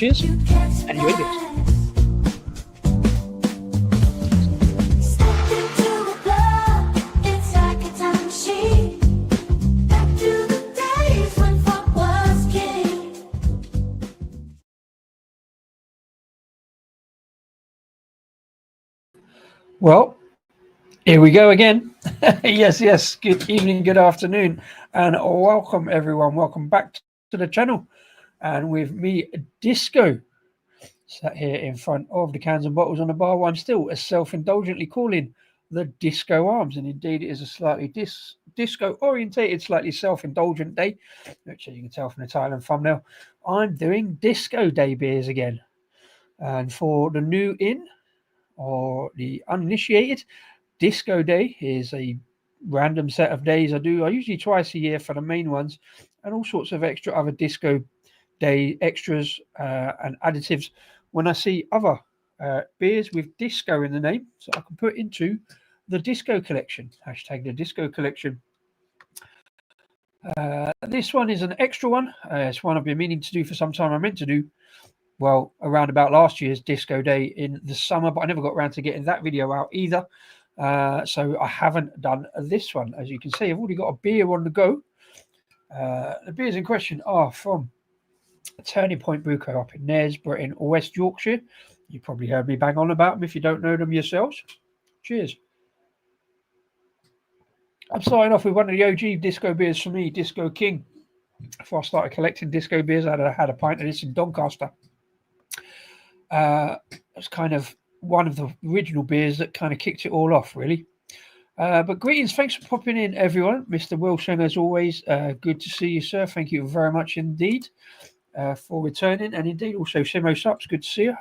cheers, and enjoy this. Well, here we go again. Yes. Good evening, good afternoon, and welcome everyone. Welcome back to the channel. And with me, Disco, sat here in front of the cans and bottles on the bar. I'm still self-indulgently calling the Disco Arms, and indeed it is a slightly disco-orientated, slightly self-indulgent day, which, as you can tell from the title and thumbnail, I'm doing Disco Day beers again. And for the new in or the uninitiated, Disco Day is a random set of days I do. I usually twice a year for the main ones, and all sorts of extra other Disco Day extras and additives when I see other beers with disco in the name, so I can put into the Disco Collection. Hashtag the Disco Collection. This one is an extra one. It's one I've been meaning to do for some time. I meant to do, well, around about last year's Disco Day in the summer, but I never got around to getting that video out either. So I haven't done this one. As you can see, I've already got a beer on the go. The beers in question are from Turning Point Brew Co up in Knaresborough in West Yorkshire. You probably heard me bang on about them if you don't know them yourselves. Cheers. I'm starting off with one of the OG disco beers for me, Disco King. Before I started collecting disco beers, I had a pint of this in Doncaster. It's kind of one of the original beers that kind of kicked it all off, really. But greetings, thanks for popping in, everyone. Mr. Wilson, as always, good to see you, sir. Thank you very much indeed for returning, and indeed also Simo Sups, good to see you.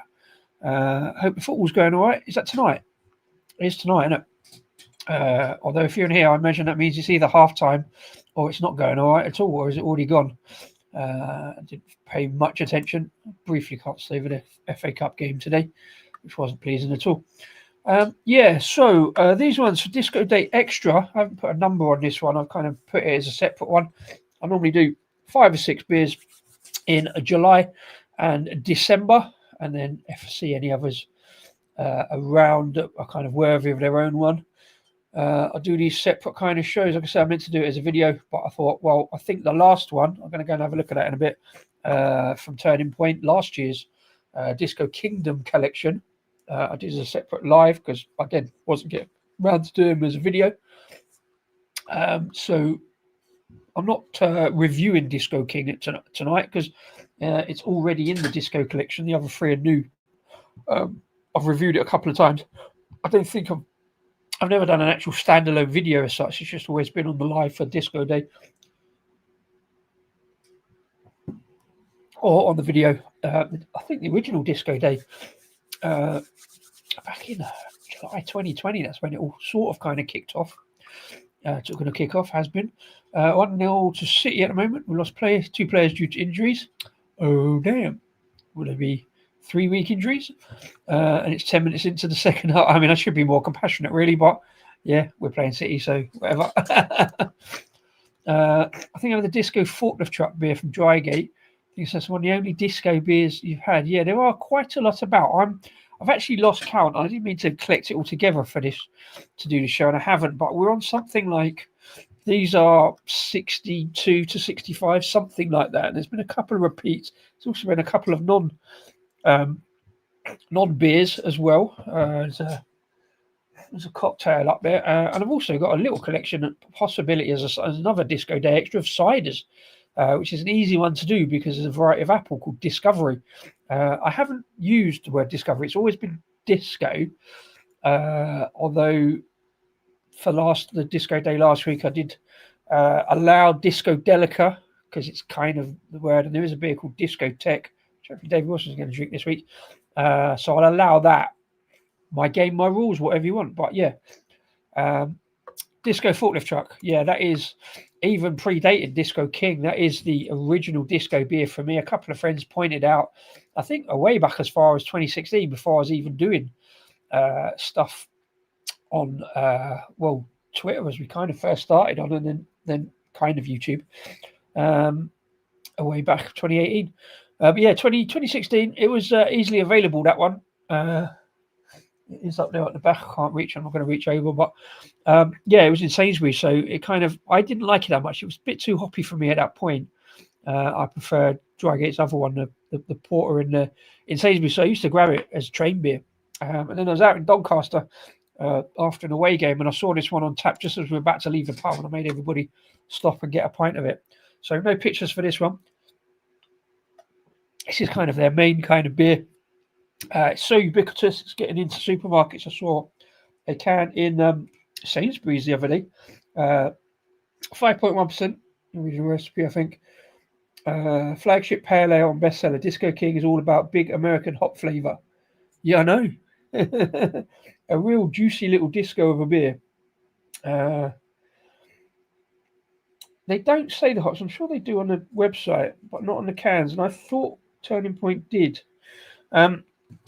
Hope the football's going all right. Is that tonight? It is tonight, isn't it? Although if you're in here, I imagine that means it's either half time or it's not going all right at all, or is it already gone? I didn't pay much attention. Briefly glanced over the FA Cup game today, which wasn't pleasing at all. So these ones for Disco Day Extra, I haven't put a number on this one. I've kind of put it as a separate one. I normally do 5 or 6 beers in July and December, and then if I see any others around that are kind of worthy of their own one, I'll do these separate kind of shows. Like I said, I meant to do it as a video, but I thought, well, I think the last one, I'm going to go and have a look at that in a bit, from Turning Point, last year's Disco Kingdom collection. I did as a separate live because, again, wasn't getting around to doing them as a video. So I'm not reviewing Disco King tonight because it's already in the Disco Collection. The other 3 are new. I've reviewed it a couple of times. I don't think I've never done an actual standalone video as such. It's just always been on the live for Disco Day or on the video. I think the original Disco Day back in July 2020, that's when it all sort of kind of kicked off. It's going to kick off, has been. 1-0 to City at the moment. We lost 2 players due to injuries. Oh, damn. Would it be 3-week injuries? And it's 10 minutes into the second half. I mean, I should be more compassionate, really, but yeah, we're playing City, so whatever. I think I have the Disco Forklift Truck beer from Drygate. I think that's one of the only disco beers you've had. Yeah, there are quite a lot about. I've actually lost count. I didn't mean to collect it all together for this, to do the show, and I haven't, but we're on something like, these are 62 to 65, something like that. And there's been a couple of repeats. There's also been a couple of non-beers as well. There's a cocktail up there. And I've also got a little collection of possibility as another Disco Day Extra of ciders, which is an easy one to do because there's a variety of apple called Discovery. I haven't used the word Discovery. It's always been Disco. Although for the Disco Day last week, I did allow Disco Delica because it's kind of the word. And there is a beer called Disco Tech, which hopefully David Wilson's going to drink this week. So I'll allow that. My game, my rules, whatever you want. But yeah, Disco Forklift Truck. Yeah, that is even predated Disco King. That is the original disco beer for me. A couple of friends pointed out, I think, way back as far as 2016, before I was even doing stuff on, Twitter, as we kind of first started on, and then kind of YouTube, way back 2018. But yeah, 2016, it was easily available, that one. It is up there at the back. I can't reach. I'm not going to reach over, but yeah, it was in Sainsbury's. So it kind of, I didn't like it that much. It was a bit too hoppy for me at that point. I preferred Drygate's other one, the porter in Sainsbury's. So I used to grab it as train beer. And then I was out in Doncaster after an away game, and I saw this one on tap just as we were about to leave the pub, and I made everybody stop and get a pint of it. So no pictures for this one. This is kind of their main kind of beer. It's so ubiquitous, it's getting into supermarkets. I saw a can in Sainsbury's the other day. 5.1% original recipe, I think. Flagship pale ale and bestseller. Disco King is all about big American hop flavour. Yeah, I know. A real juicy little disco of a beer. They don't say the hops. I'm sure they do on the website, but not on the cans. And I thought Turning Point did.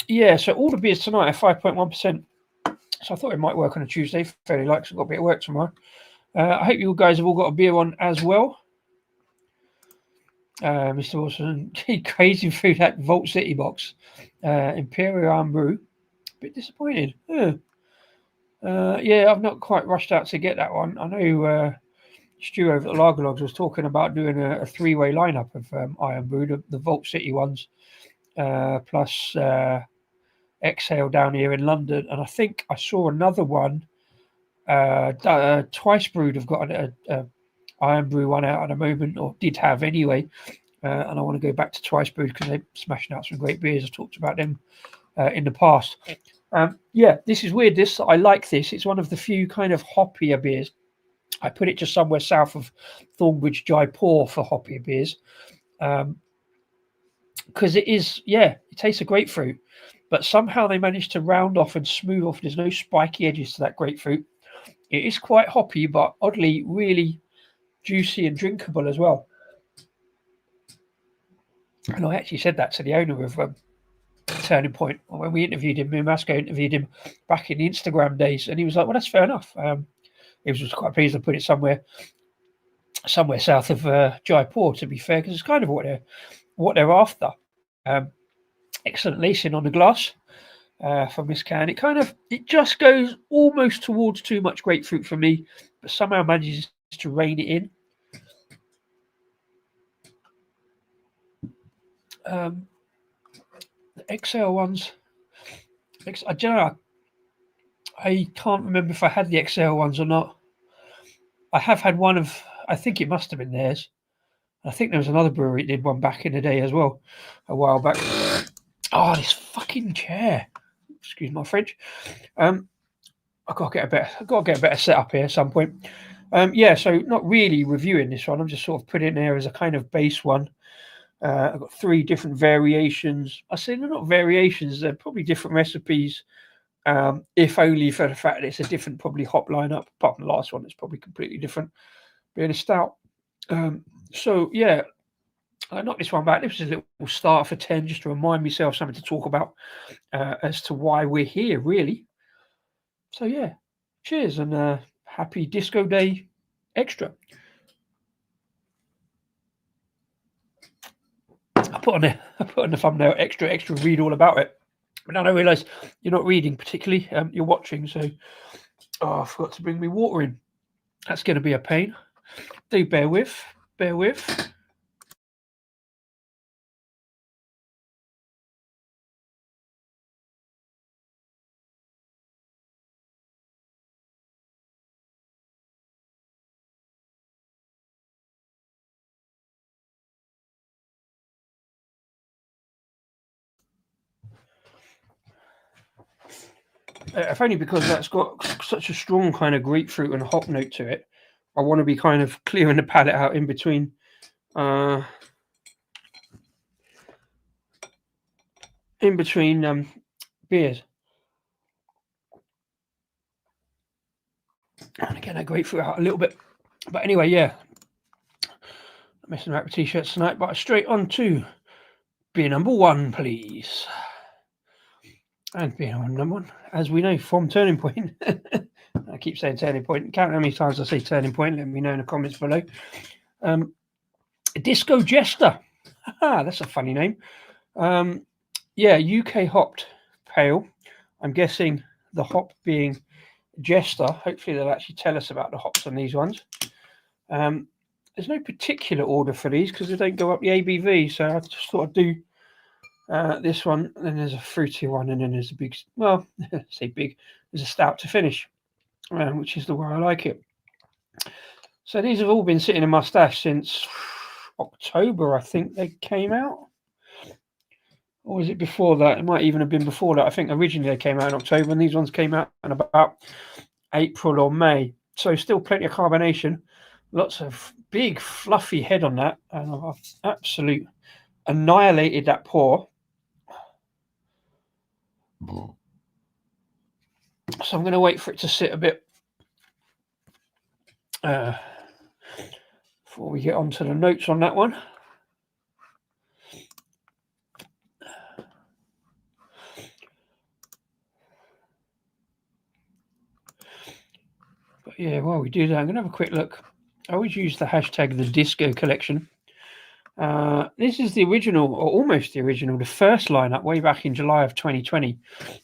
Yeah, so all the beers tonight are 5.1%. So I thought it might work on a Tuesday. Fairly likely, I've got a bit of work tomorrow. I hope you guys have all got a beer on as well. Mr. Wilson, crazy through that Vault City box. Imperial Arm Brew. Bit disappointed. Yeah, I've not quite rushed out to get that one. I know Stu over at Lager Logs was talking about doing a three-way lineup of Iron Brew, the Vault City ones, plus Exhale down here in London. And I think I saw another one. Twice Brewed have got a Iron Brew one out at the moment, or did have anyway. And I want to go back to Twice Brewed because they're smashing out some great beers. I've talked about them in the past. Yeah, this is weird. I like this. It's one of the few kind of hoppier beers. I put it just somewhere south of Thornbridge, Jaipur for hoppier beers. Because it is, it tastes of grapefruit, but somehow they managed to round off and smooth off. There's no spiky edges to that grapefruit. It is quite hoppy, but oddly really juicy and drinkable as well. And I actually said that to the owner of Turning Point when we interviewed him. Me and Rasko interviewed him back in the Instagram days, and he was like, "Well, that's fair enough." He was just quite pleased to put it somewhere south of Jaipur, to be fair, because it's kind of what they're after. Excellent lacing on the glass from this can. It just goes almost towards too much grapefruit for me, but somehow manages to rein it in. The XL ones, I don't know. I can't remember if I had the XL ones or not. I have had one of, I think it must have been theirs. I think there was another brewery that did one back in the day as well, a while back. Oh, this fucking chair. Excuse my French. I've got to get a better setup here at some point. So not really reviewing this one. I'm just sort of putting it there as a kind of base one. I've got 3 different variations. I say they're not variations, they're probably different recipes, if only for the fact that it's a different probably hop lineup. Apart from the last one, it's probably completely different, being a stout. So yeah, I knocked this one back. This was a little start for 10, just to remind myself something to talk about as to why we're here, really. So yeah, cheers and happy Disco Day Extra. I put on the thumbnail extra, read all about it. But now I realise you're not reading particularly, you're watching. So, I forgot to bring me water in. That's going to be a pain. Do bear with. If only because that's got such a strong kind of grapefruit and hop note to it. I want to be kind of clearing the palate out in between. Beers. And again, that grapefruit out a little bit. But anyway, yeah. I'm messing around with t-shirts tonight, but straight on to beer number 1, please. And beer number 1, as we know, from Turning Point. I keep saying Turning Point. Count how many times I say Turning Point. Let me know in the comments below. Disco Jester. That's a funny name. Yeah, UK hopped pale. I'm guessing the hop being Jester. Hopefully they'll actually tell us about the hops on these ones. There's no particular order for these because they don't go up the ABV, so I just thought I'd do this one, and then there's a fruity one, and then there's a big, well, say big, there's a stout to finish, which is the way I like it. So these have all been sitting in my stash since October, I think they came out. Or was it before that? It might even have been before that. I think originally they came out in October, and these ones came out in about April or May. So still plenty of carbonation. Lots of big, fluffy head on that. And I've absolutely annihilated that pour. So I'm going to wait for it to sit a bit before we get on to the notes on that one. But yeah, while we do that, I'm going to have a quick look. I always use the hashtag the Disco Collection. This is the original, or almost the original, the first lineup way back in July of 2020.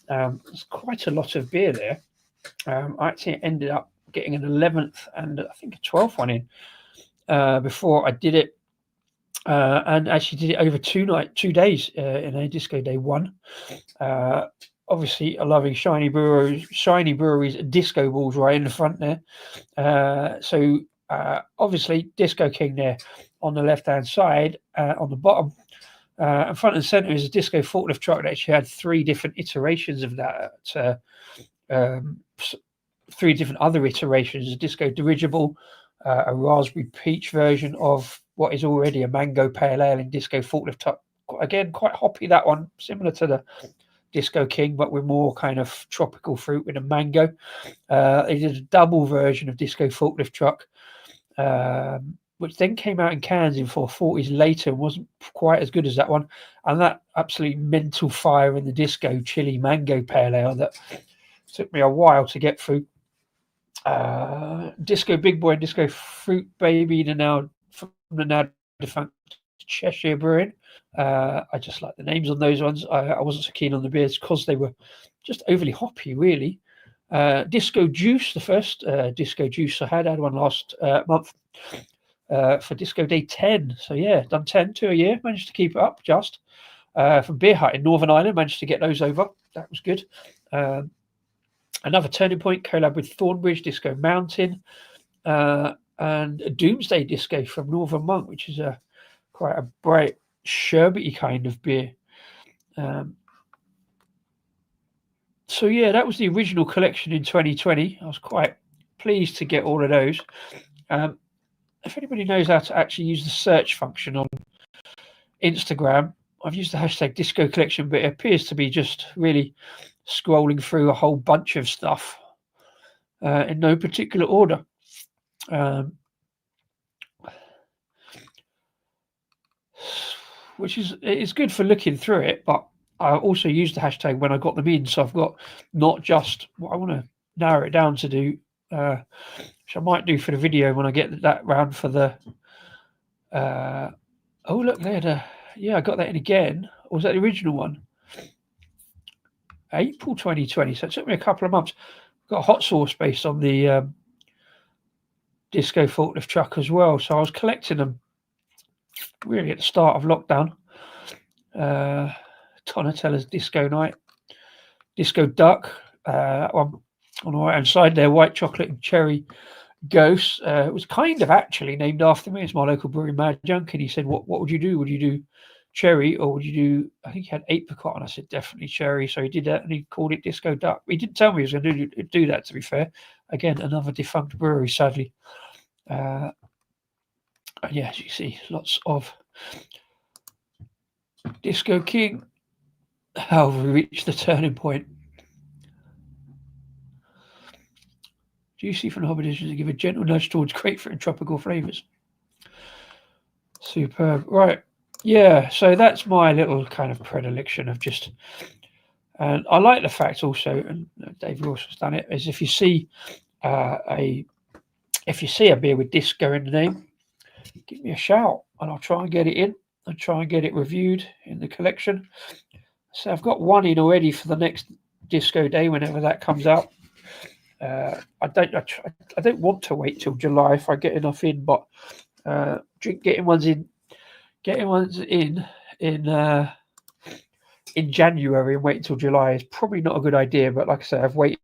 There's quite a lot of beer there. I actually ended up getting an 11th and I think a 12th one in before I did it. And actually did it over 2 days in a disco day 1. Obviously, a loving Shiny Brewery's disco balls right in the front there. So obviously, Disco King there on the left-hand side. On the bottom, in front and center is a disco forklift truck that actually had 3 different iterations of that. 3 different other iterations: a disco dirigible, a raspberry peach version of what is already a mango pale ale in disco forklift truck. Again, quite hoppy, that one, similar to the Disco King, but with more kind of tropical fruit with a mango. They did a double version of disco forklift truck, which then came out in cans in 440s later and wasn't quite as good as that one. And that absolutely mental fire in the disco chili mango pale ale that took me a while to get through. Disco Big Boy and Disco Fruit Baby, from the now defunct Cheshire Brewing. I just like the names on those ones. I wasn't so keen on the beers because they were just overly hoppy, really. Disco Juice, the first Disco Juice I had one last month for Disco Day 10. So yeah, done 10, 2 a year, managed to keep it up just. From Beer Hut in Northern Ireland, managed to get those over. That was good. Another Turning Point collab with Thornbridge, Disco Mountain, and a Doomsday Disco from Northern Monk, which is quite a bright, sherbety kind of beer. So yeah, that was the original collection in 2020. I was quite pleased to get all of those. If anybody knows how to actually use the search function on Instagram, I've used the hashtag Disco Collection, but it appears to be just really scrolling through a whole bunch of stuff in no particular order. Which is good for looking through it, but I also used the hashtag when I got them in, so I've got not just what I want to narrow it down to do, which I might do for the video when I get that round for the. Oh look there, I got that in again. Or was that the original one? April 2020. So it took me a couple of months. Got a hot sauce based on the disco forklift truck as well. So I was collecting them really at the start of lockdown. Donatella's Disco Night, Disco Duck, that one on the right hand side there, white chocolate and cherry ghost. It was kind of actually named after me. It's my local brewery, Mad Junk, and he said, "What would you do? Would you do cherry or would you do?" I think he had apricot, and I said, "Definitely cherry." So he did that, and he called it Disco Duck. He didn't tell me he was going to do that. To be fair, again, another defunct brewery, sadly. And yeah, as you see, lots of Disco King. How have we reached the turning point? Juicy from the hobby edition to give a gentle nudge towards grapefruit and tropical flavours. Superb. Right. Yeah, so that's my little kind of predilection of just, and I like the fact also, and Dave Ross has done it, is if you see a beer with disco in the name, give me a shout and I'll try and get it in. and try and get it reviewed in the collection. So I've got one in already for the next Disco Day, whenever that comes out. I don't want to wait till July if I get enough in, but getting ones in January and waiting till July is probably not a good idea. But like I say, I've waited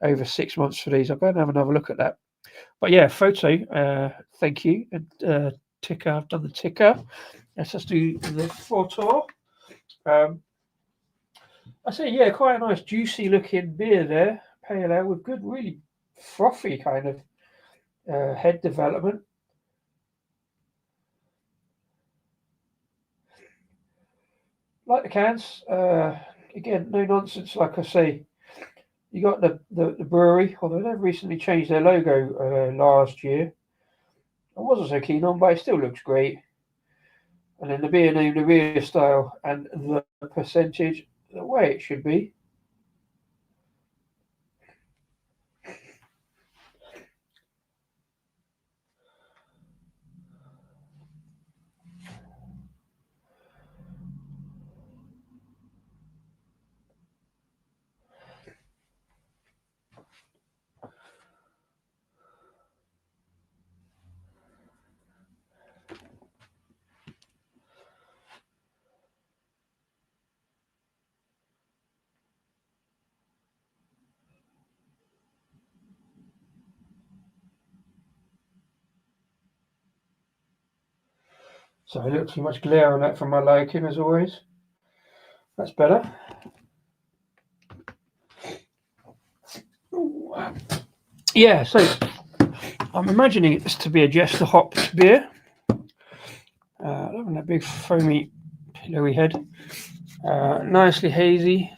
over 6 months for these. I'll go and have another look at that. But yeah, photo. Thank you. And ticker. I've done the ticker. Let's just do the photo. I say, yeah, quite a nice juicy looking beer there, pale ale with good, really frothy kind of head development. Like the cans, again, no nonsense. Like I say, you got the brewery, although they've recently changed their logo last year. I wasn't so keen on, but it still looks great. And then the beer name, the beer style, and the percentage, the way it should be. So a little too much glare on that for my liking, as always. That's better. Ooh. Yeah, so I'm imagining it to be a Jester hopped beer. Loving that big foamy, pillowy head. Nicely hazy.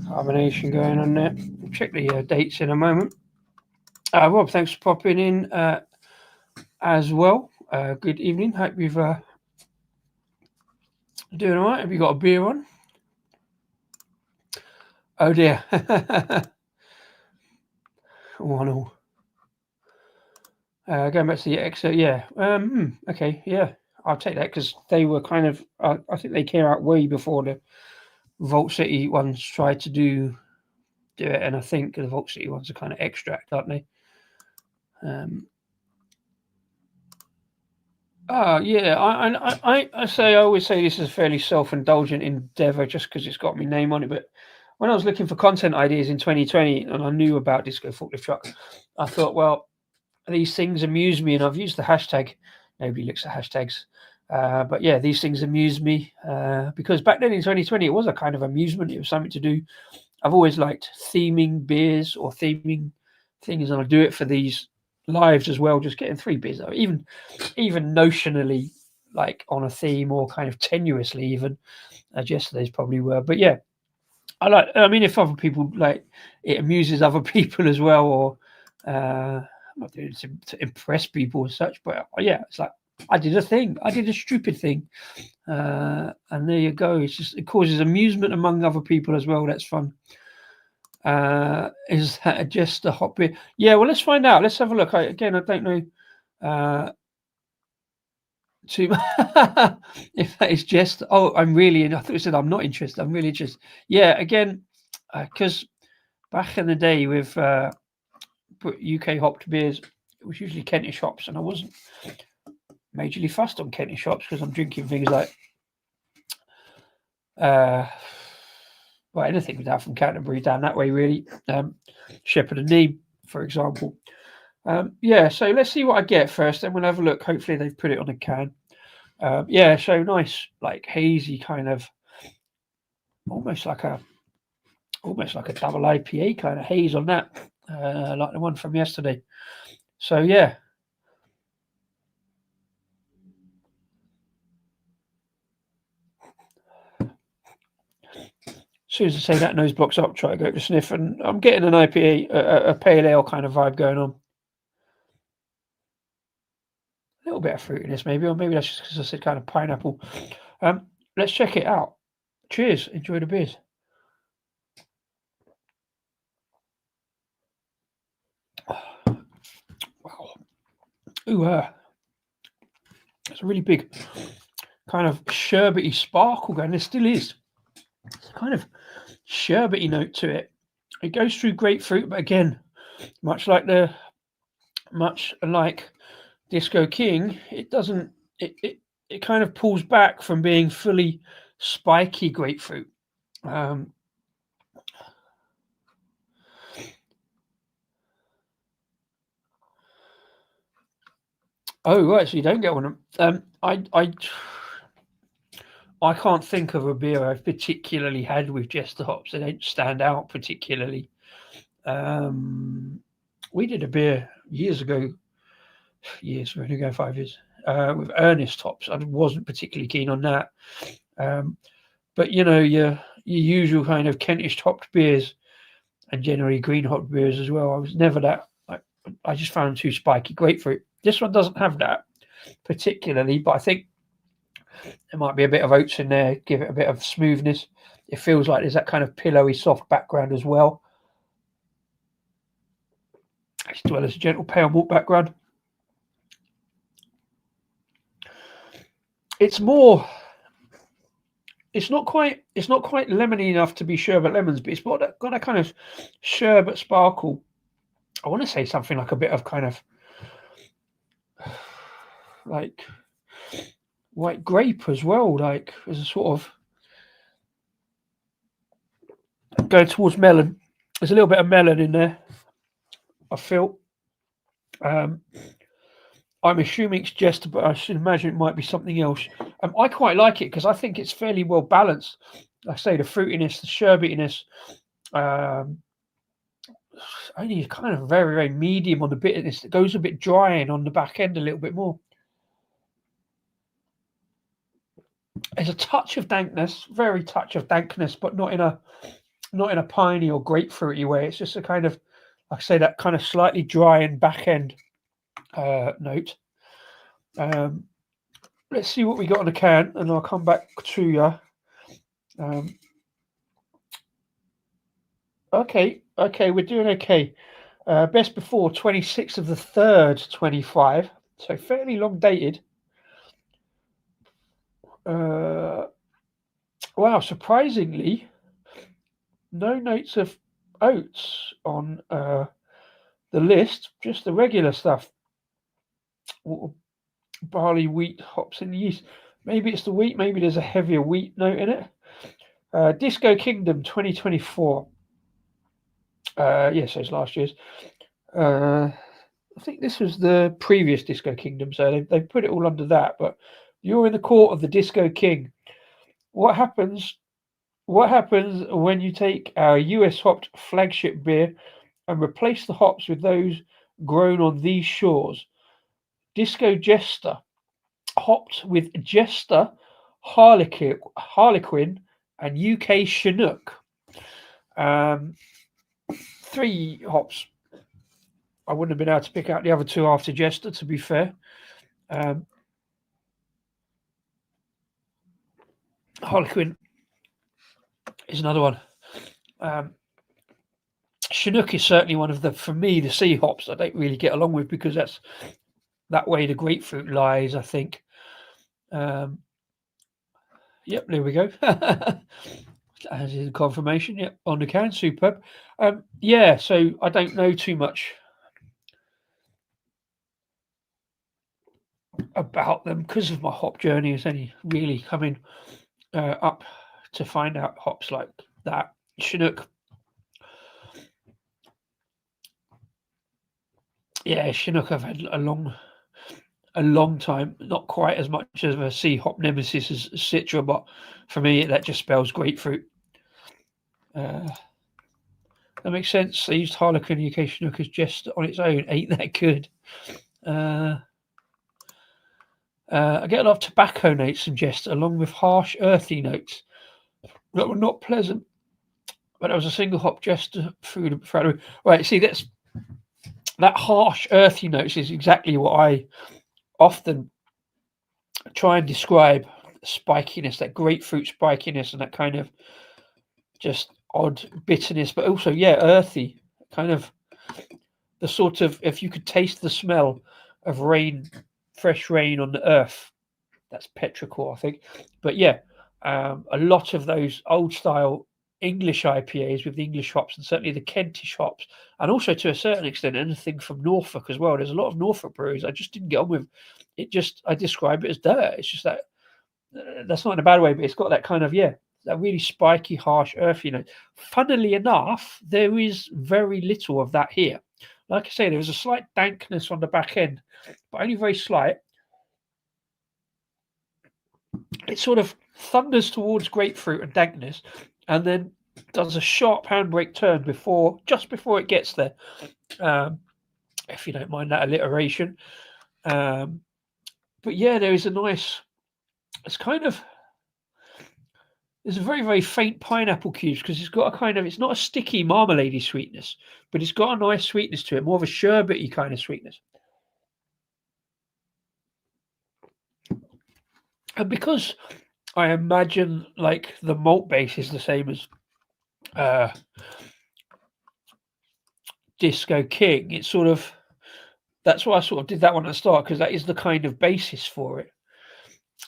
Carbonation going on there. We'll check the dates in a moment. Rob, thanks for popping in as well. Good evening. Hope you've doing all right. Have you got a beer on? Oh dear. 1-1. Going back to the exit, yeah. Okay, yeah. I'll take that because they were kind of. I think they came out way before the Vault City ones tried to do it, and I think the Vault City ones are kind of extract, aren't they? Yeah. I always say this is a fairly self-indulgent endeavor just because it's got my name on it. But when I was looking for content ideas in 2020 and I knew about Disco Forklift Truck, I thought, well, these things amuse me, and I've used the hashtag. Nobody looks at hashtags. But yeah, these things amuse me because back then in 2020, it was a kind of amusement. It was something to do. I've always liked theming beers or theming things, and I do it for these lives as well. Just getting 3 beers, even notionally, like on a theme or kind of tenuously, even as yesterday's probably were. But yeah, I mean, if other people like it amuses other people as well, or I'm not doing it to impress people as such, but yeah, it's like I did a thing, I did a stupid thing, and there you go. It's just it causes amusement among other people as well. That's fun. Is that just a hot beer? Yeah, well, let's find out. Let's have a look. I don't know too if that is just. Oh, I'm really. I thought you said I'm not interested. I'm really interested. Yeah, again, because back in the day with UK hopped beers, it was usually Kentish hops, and I wasn't majorly fussed on Kentish hops because I'm drinking things like well, anything without from Canterbury down that way, really. Shepherd and Neame, for example. Yeah, so let's see what I get first, then we'll have a look. Hopefully they've put it on a can. Yeah, so nice, like hazy kind of, almost like a double IPA kind of haze on that, like the one from yesterday. So yeah. As soon as I say that nose blocks up, try to go to sniff, and I'm getting an IPA, a pale ale kind of vibe going on. A little bit of fruitiness, maybe, or maybe that's just because I said kind of pineapple. Let's check it out. Cheers. Enjoy the beers. Wow. Ooh, It's a really big kind of sherbety sparkle going. There still is. It's a kind of sherbety note to it. It goes through grapefruit, but again, much like Disco King, it doesn't. It kind of pulls back from being fully spiky grapefruit. Oh right, so you don't get one. I can't think of a beer I've particularly had with Jester hops. They don't stand out particularly. We did a beer years ago, 5 years, with Ernest hops. I wasn't particularly keen on that. But your usual kind of Kentish hopped beers and generally green hopped beers as well. I was never that. I just found them too spiky grapefruit. This one doesn't have that particularly, but I think there might be a bit of oats in there, give it a bit of smoothness. It feels like there's that kind of pillowy, soft background as well, as well as a gentle pale malt background. It's more. It's not quite lemony enough to be sherbet lemons, but it's got a kind of sherbet sparkle. I want to say something like a bit of kind of like white grape as well, like as a sort of going towards melon. There's a little bit of melon in there, I feel. I'm assuming it's Jester, but I should imagine it might be something else. I quite like it because I think it's fairly well balanced. Like I say, the fruitiness, the sherbetiness, only kind of very, very medium on the bitterness. It goes a bit dry and on the back end a little bit more. There's a touch of dankness, very touch of dankness, but not in a piney or grapefruity way. It's just a kind of, like I say, that kind of slightly dry and back end note. Let's see what we got on the can, and I'll come back to you. Okay, we're doing okay. Best before 26th of the 3rd, 25. So fairly long dated. Wow, surprisingly, no notes of oats on the list, just the regular stuff. Barley, wheat, hops, and yeast. Maybe it's the wheat, maybe there's a heavier wheat note in it. Disco Kingdom 2024. Yes, it's last year's. I think this was the previous Disco Kingdom, so they put it all under that. But you're in the court of the Disco King. What happens when you take our US hopped flagship beer and replace the hops with those grown on these shores? Disco Jester, hopped with Jester, Harlequin, and UK Chinook. 3 hops. I wouldn't have been able to pick out the other 2 after Jester, to be fair. Harlequin is another one. Chinook is certainly one of for me, the sea hops I don't really get along with because that's that way the grapefruit lies, I think. Yep, there we go. As in confirmation, yep, on the can, superb. Yeah, so I don't know too much about them because of my hop journey is only really coming up to find out hops like that. Chinook. Yeah, Chinook I've had a long time, not quite as much as a sea hop nemesis as Citra, but for me that just spells grapefruit. That makes sense. I used Harlequin UK Chinook as just on its own. Ain't that good? I get a lot of tobacco notes in Jester, along with harsh, earthy notes that were not pleasant. But it was a single hop Jester through the right. See, that harsh, earthy notes is exactly what I often try and describe spikiness, that grapefruit spikiness, and that kind of just odd bitterness, but also earthy, kind of the sort of, if you could taste the smell of rain, fresh rain on the earth, That's petrichor, I think. But yeah, a lot of those old style English IPAs with the English hops, and certainly the Kentish hops, and also to a certain extent anything from Norfolk as well. There's a lot of Norfolk breweries I just didn't get on with. It just, I describe it as dirt. It's just that that's not in a bad way, but it's got that kind of, yeah, that really spiky, harsh, earthy note. Funnily enough, there is very little of that here. Like I say, there was a slight dankness on the back end, but only very slight. It sort of thunders towards grapefruit and dankness, and then does a sharp handbrake turn just before it gets there. If you don't mind that alliteration. But yeah, there is a nice. It's kind of. There's a very, very faint pineapple cubes because it's got a kind of. It's not a sticky marmalade sweetness, but it's got a nice sweetness to it, more of a sherbety kind of sweetness. And because I imagine like the malt base is the same as Disco King, it's sort of, that's why I sort of did that one at the start, because that is the kind of basis for it.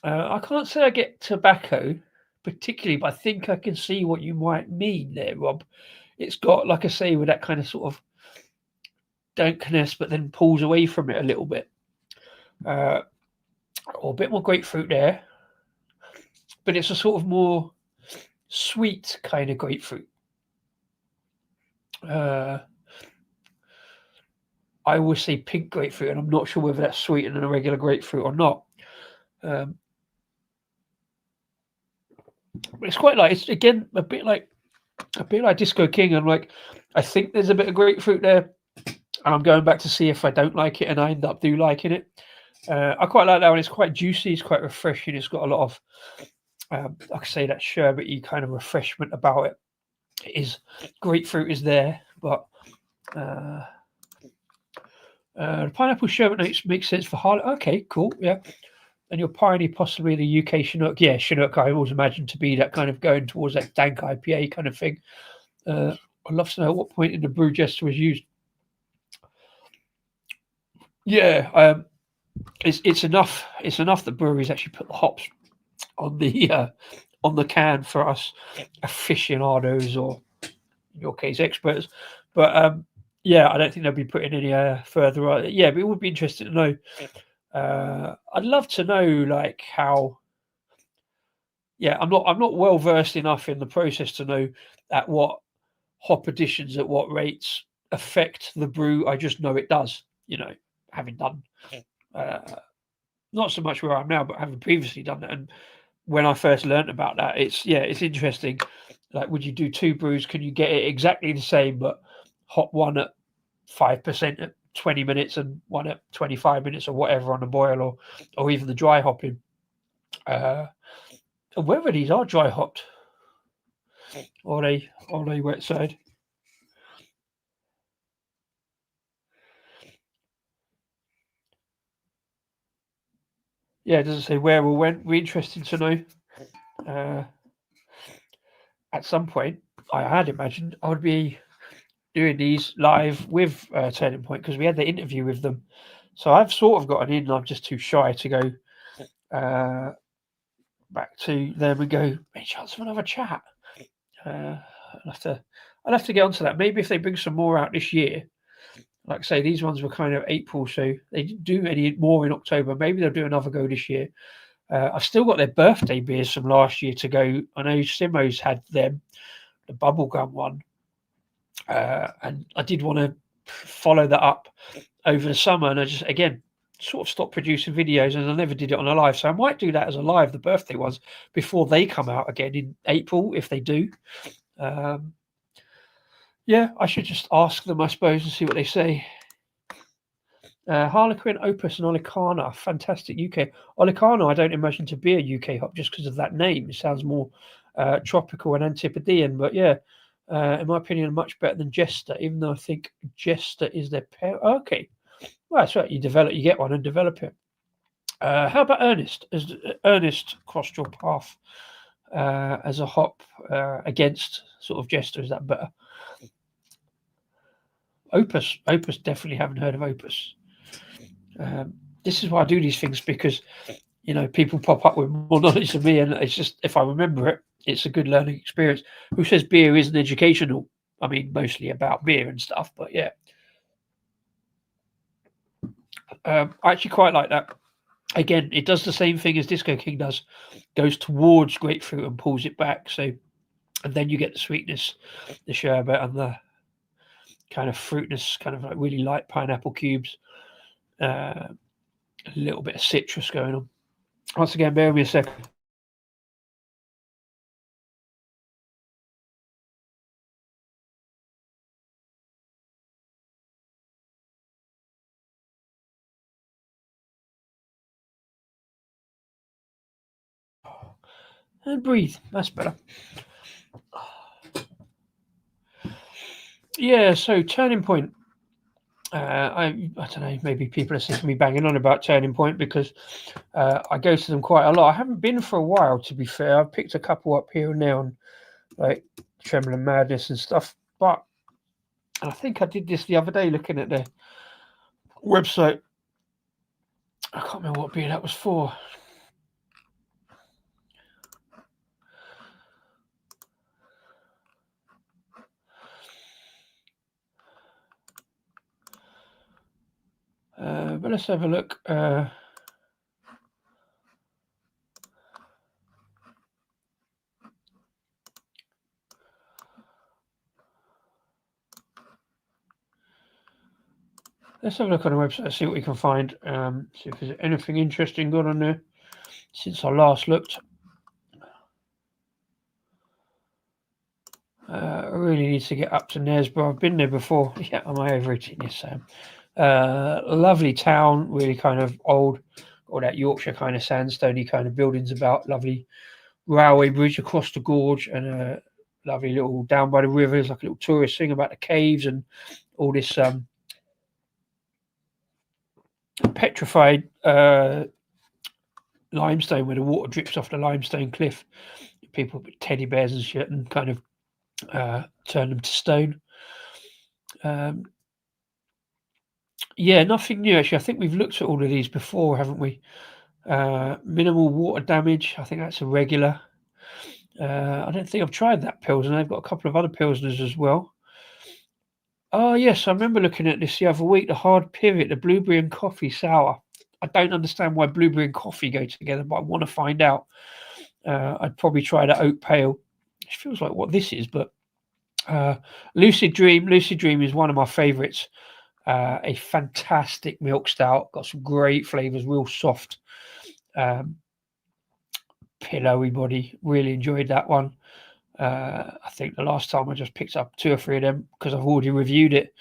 I can't say I get tobacco particularly, but I think I can see what you might mean there, Rob. It's got, like I say, with that kind of sort of dankness, but then pulls away from it a little bit. Or a bit more grapefruit there, but it's a sort of more sweet kind of grapefruit. I always say pink grapefruit, and I'm not sure whether that's sweeter than a regular grapefruit or not. But it's quite like, it's again a bit like Disco King. I'm like, I think there's a bit of grapefruit there, and I'm going back to see if I don't like it, and I end up liking it. I quite like that one. It's quite juicy. It's quite refreshing. It's got a lot of, like I say, that sherbety kind of refreshment about it. It is grapefruit is there, but the pineapple sherbet notes make sense for Harley. Okay, cool, yeah. And your Pioneer, possibly the UK Chinook. Yeah, Chinook I always imagined to be that kind of going towards that dank IPA kind of thing. I'd love to know at what point in the brew Jester was used. Yeah, it's enough. It's enough that breweries actually put the hops on the can for us aficionados, or in your case experts. But yeah, I don't think they'll be putting any further. Yeah, but it would be interesting to know. I'd love to know like how. Yeah, I'm not well versed enough in the process to know at what hop additions at what rates affect the brew. I just know it does. Having done not so much where I'm now, but having previously done it. And when I first learned about that, it's interesting. Like, would you do two brews? Can you get it exactly the same, but hop one at 5% at 20 minutes and one at 25 minutes or whatever on the boil, or even the dry hopping? And whether these are dry hopped or they wet side. Yeah, it doesn't say where or when. We're interested to know. At some point, I had imagined I would be doing these live with Turning Point, because we had the interview with them. So I've sort of gotten in. I'm just too shy to go back to them and go, any chance of another chat? I'll have to get onto that. Maybe if they bring some more out this year. Like I say, these ones were kind of April, so they didn't do any more in October. Maybe they'll do another go this year. I've still got their birthday beers from last year to go. I know Simo's had them, the bubblegum one. And I did want to follow that up over the summer, and I just, again, sort of stopped producing videos, and I never did it on a live. So I might do that as a live, the birthday ones, before they come out again in April, if they do. Yeah, I should just ask them, I suppose, and see what they say. Harlequin, Opus, and Olicana, fantastic UK. Olicana, I don't imagine to be a UK hop just because of that name. It sounds more tropical and Antipodean, but yeah, in my opinion, much better than Jester, even though I think Jester is their pair. Okay, well, that's right. You get one and develop it. How about Ernest? Has Ernest crossed your path as a hop against sort of Jester? Is that better? Opus, definitely haven't heard of Opus. This is why I do these things, because people pop up with more knowledge than me, and it's just, if I remember it, it's a good learning experience. Who says beer isn't educational? I mean, mostly about beer and stuff, but yeah. I actually quite like that. Again, it does the same thing as Disco King does, goes towards grapefruit and pulls it back. So, and then you get the sweetness, the sherbet, and the kind of fruitness, kind of like really light pineapple cubes. A little bit of citrus going on. Once again, bear with me a second. And breathe. That's better. Yeah, so Turning Point. I don't know, maybe people are sick of me banging on about Turning Point because I go to them quite a lot. I haven't been for a while, to be fair. I've picked a couple up here and there on like Tremble and Madness and stuff. But I think I did this the other day looking at their website. I can't remember what beer that was for. But let's have a look. Let's have a look on the website, see what we can find. See if there's anything interesting going on there since I last looked. I really need to get up to Knaresborough. I've been there before. Yeah, am I overeating? Yes, Sam. Lovely town, really kind of old, all that Yorkshire kind of sandstony kind of buildings about. Lovely railway bridge across the gorge, and a lovely little down by the rivers, like a little tourist thing about the caves and all this petrified limestone where the water drips off the limestone cliff. People put teddy bears and shit and kind of turn them to stone. Yeah, nothing new actually. I think we've looked at all of these before, haven't we? Minimal water damage. I think that's a regular. I don't think I've tried that Pilsner. They've got a couple of other Pilsners as well. Oh, yes, I remember looking at this the other week. The Hard Pivot, the blueberry and coffee sour. I don't understand why blueberry and coffee go together, but I want to find out. I'd probably try that oat pale. It feels like what this is, but Lucid Dream. Lucid Dream is one of my favourites. A fantastic milk stout. Got some great flavours, real soft, pillowy body. Really enjoyed that one. I think the last time I just picked up 2 or 3 of them because I've already reviewed it.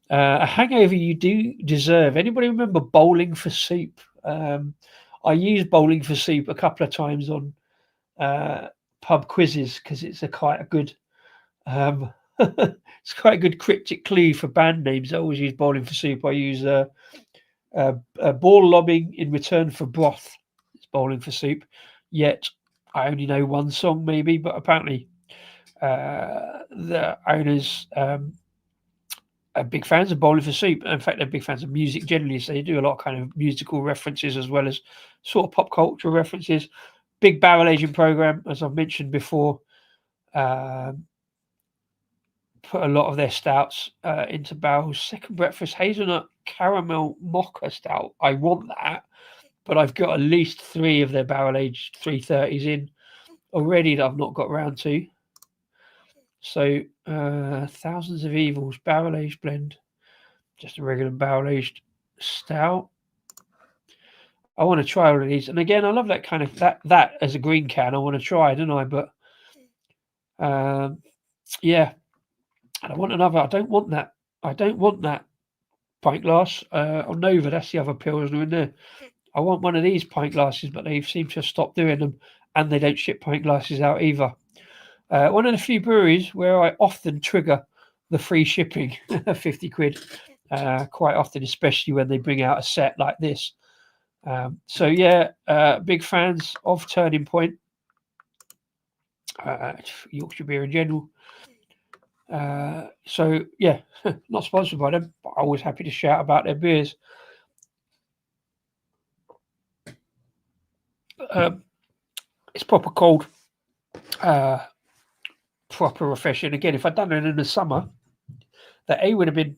A hangover you do deserve. Anybody remember Bowling for Soup? I used Bowling for Soup a couple of times on pub quizzes because it's quite a good it's quite a good cryptic clue for band names. I always use Bowling for Soup. I use ball lobbing in return for broth. It's Bowling for Soup. Yet I only know one song maybe, but apparently the owners are big fans of Bowling for Soup. In fact, they're big fans of music generally, so they do a lot of kind of musical references as well as sort of pop culture references. Big barrel aging program, as I've mentioned before. Put a lot of their stouts into barrels. Second breakfast hazelnut caramel mocha stout. I want that, but I've got at least 3 of their barrel aged 330s in already that I've not got round to. So Thousands of Evils barrel aged blend, just a regular barrel aged stout. I want to try all of these, and again, I love that kind of that as a green can. I want to try, don't I? But yeah, and I want another. I don't want that pint glass on Nova. That's the other Pilsner in there. I want one of these pint glasses, but they seem to have stopped doing them, and they don't ship pint glasses out either. One of the few breweries where I often trigger the free shipping, 50 quid, quite often, especially when they bring out a set like this. So yeah, big fans of Turning Point, Yorkshire beer in general. So yeah, not sponsored by them, but always happy to shout about their beers. It's proper cold, proper refreshing. Again, if I'd done it in the summer, the A would have been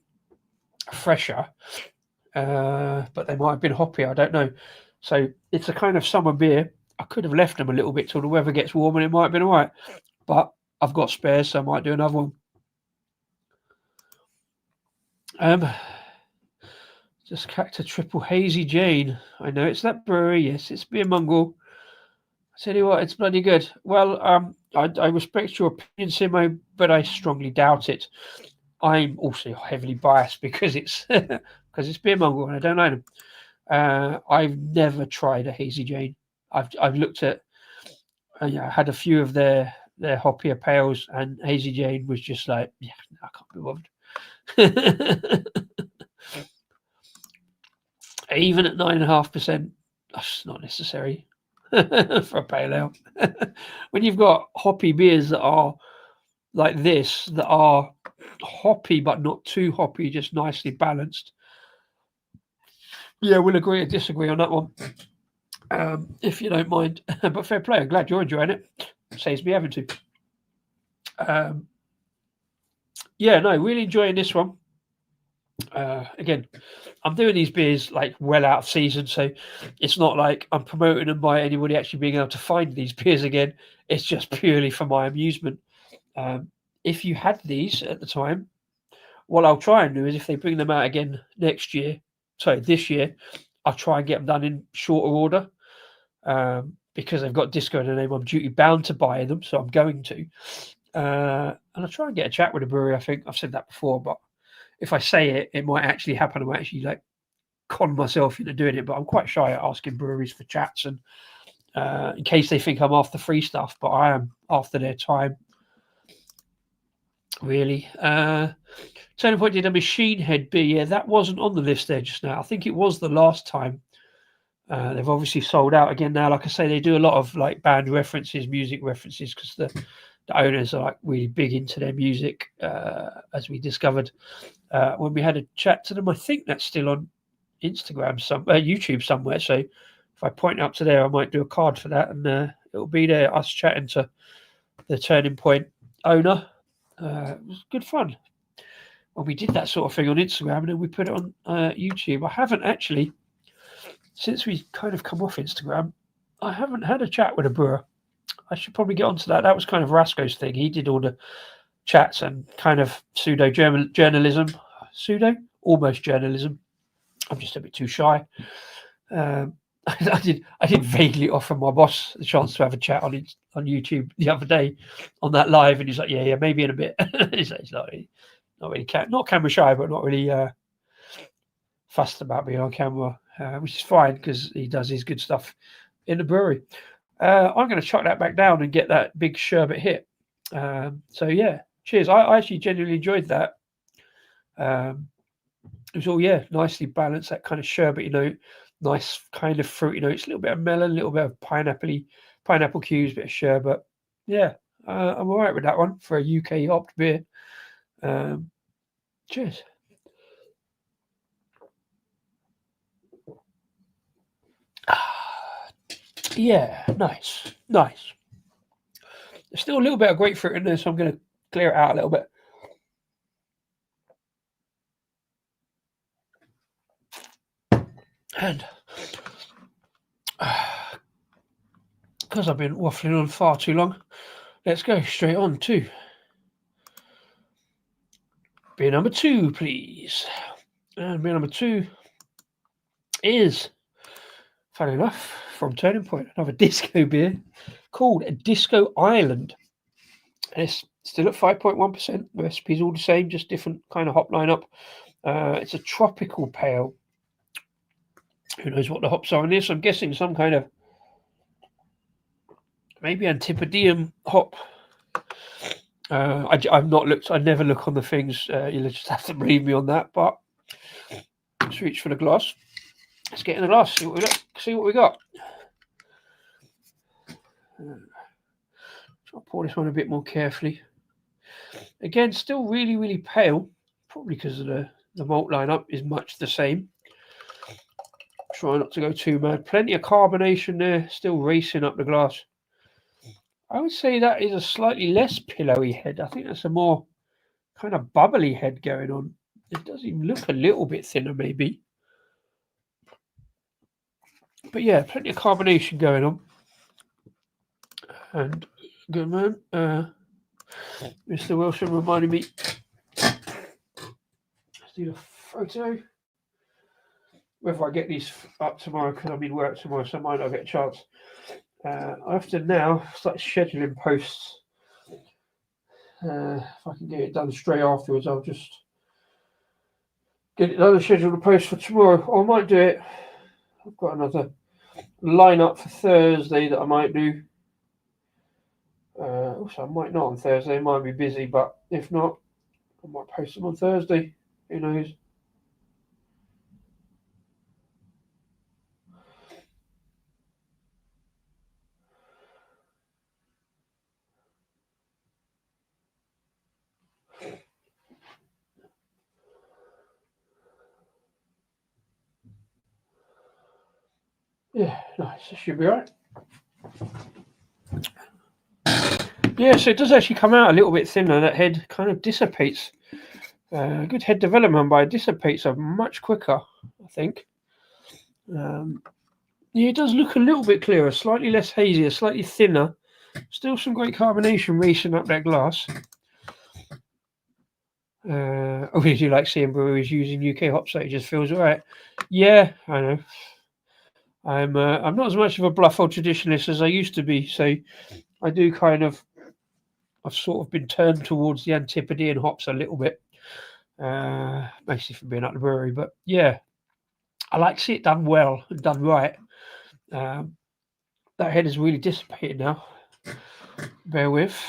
fresher, but they might have been hoppier. I don't know. So it's a kind of summer beer. I could have left them a little bit till the weather gets warm, and it might have been all right. But I've got spares, so I might do another one. Just cracked a triple hazy Jane. I know it's that brewery. Yes, it's Beer Mongrel. I tell you what, it's bloody good. Well, I respect your opinion, Simo, but I strongly doubt it. I'm also heavily biased because it's because it's Beer Mongrel and I don't know them. I've never tried a hazy Jane. I've looked at, I had a few of their hoppier pales, and hazy Jane was just like, yeah, I can't be bothered. Even at 9.5%, that's not necessary for a pale ale. When you've got hoppy beers that are like this, that are hoppy but not too hoppy, just nicely balanced. Yeah, we'll agree or disagree on that one, if you don't mind. But fair play. I'm glad you're enjoying it. Saves me having to. Yeah, no, really enjoying this one. Again, I'm doing these beers like well out of season, so it's not like I'm promoting them by anybody actually being able to find these beers again. It's just purely for my amusement. If you had these at the time, what I'll try and do is if they bring them out again this year, I'll try and get them done in shorter order, because they've got disco in the name. I'm duty bound to buy them, so I'm going to. And I'll try and get a chat with the brewery. I think I've said that before, but if I say it, it might actually happen. I might actually like con myself into doing it, but I'm quite shy at asking breweries for chats, and in case they think I'm after free stuff, but I am after their time. Really. Turning Point did a Machine Head beer. Yeah, that wasn't on the list there just now. I think it was the last time. They've obviously sold out again now. Like I say, they do a lot of like band references, music references, because the owners are like really big into their music, as we discovered when we had a chat to them. I think that's still on Instagram, YouTube somewhere. So if I point up to there, I might do a card for that, and it'll be there. Us chatting to the Turning Point owner. It was good fun. Well, we did that sort of thing on Instagram, and then we put it on YouTube. I haven't actually, since we kind of come off Instagram, I haven't had a chat with a brewer. I should probably get onto that. That was kind of Rasko's thing. He did all the chats and kind of journalism. Almost journalism. I'm just a bit too shy. I did vaguely offer my boss the chance to have a chat on YouTube the other day on that live, and he's like, yeah, maybe in a bit. He's not really not camera shy, but not really fussed about being on camera, which is fine because he does his good stuff in the brewery. I'm going to chuck that back down and get that big sherbet hit. So yeah, cheers. I actually genuinely enjoyed that. It was all nicely balanced, that kind of sherbety note, nice kind of fruity notes, a little bit of melon, a little bit of pineapple cubes, bit of sherbet. Yeah, I'm all right with that one for a UK hopped beer. Cheers. Yeah, nice. There's still a little bit of grapefruit in there, so I'm going to clear it out a little bit. And because I've been waffling on far too long, let's go straight on to beer number 2, please. And beer number 2 is, funny enough, from Turning Point, another disco beer called Disco Island. And it's still at 5.1%. The recipe's all the same, just different kind of hop lineup. It's a tropical pale. Who knows what the hops are in this? I'm guessing some kind of maybe Antipodean hop. I've not looked. I never look on the things. You'll just have to believe me on that. But let's reach for the glass. Let's get in the glass. See what we got. I'll pour this one a bit more carefully. Again, still really, really pale. Probably because of the malt lineup is much the same. Try not to go too mad. Plenty of carbonation there, still racing up the glass. I would say that is a slightly less pillowy head. I think that's a more kind of bubbly head going on. It does even look a little bit thinner, maybe. But yeah, plenty of carbonation going on. And good man. Mr. Wilson reminded me. Let's do the photo. Whether I get these up tomorrow, because I'm in work tomorrow, so I might not get a chance. I have to now start scheduling posts. If I can get it done straight afterwards, I'll just get it done and schedule the post for tomorrow. Or I might do it. I've got another lineup for Thursday that I might do. Also, I might not on Thursday. I might be busy, but if not, I might post them on Thursday. Who knows? Yeah, nice. It should be all right. Yeah, so it does actually come out a little bit thinner. That head kind of dissipates. Good head development, but it dissipates much quicker, I think. Yeah, it does look a little bit clearer, slightly less hazy, slightly thinner. Still some great carbonation racing up that glass. Obviously, like seeing breweries using UK hops, so it just feels all right. Yeah, I know. I'm not as much of a bluff or traditionalist as I used to be, so I do kind of. I've sort of been turned towards the Antipodean hops a little bit, basically from being at the brewery. But yeah, I like to see it done well and done right. That head is really dissipated now. Bear with.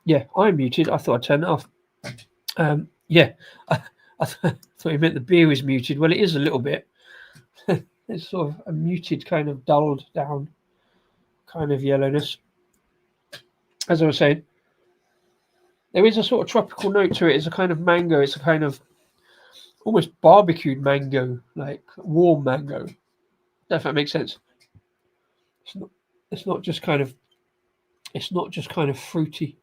Yeah, I'm muted. I thought I'd turn it off. Yeah, I thought you meant the beer was muted. Well, it is a little bit. It's sort of a muted, kind of dulled down kind of yellowness. As I was saying, there is a sort of tropical note to it. It's a kind of mango. It's a kind of almost barbecued mango, like warm mango. If that makes sense. It's not just kind of. It's not just kind of fruity.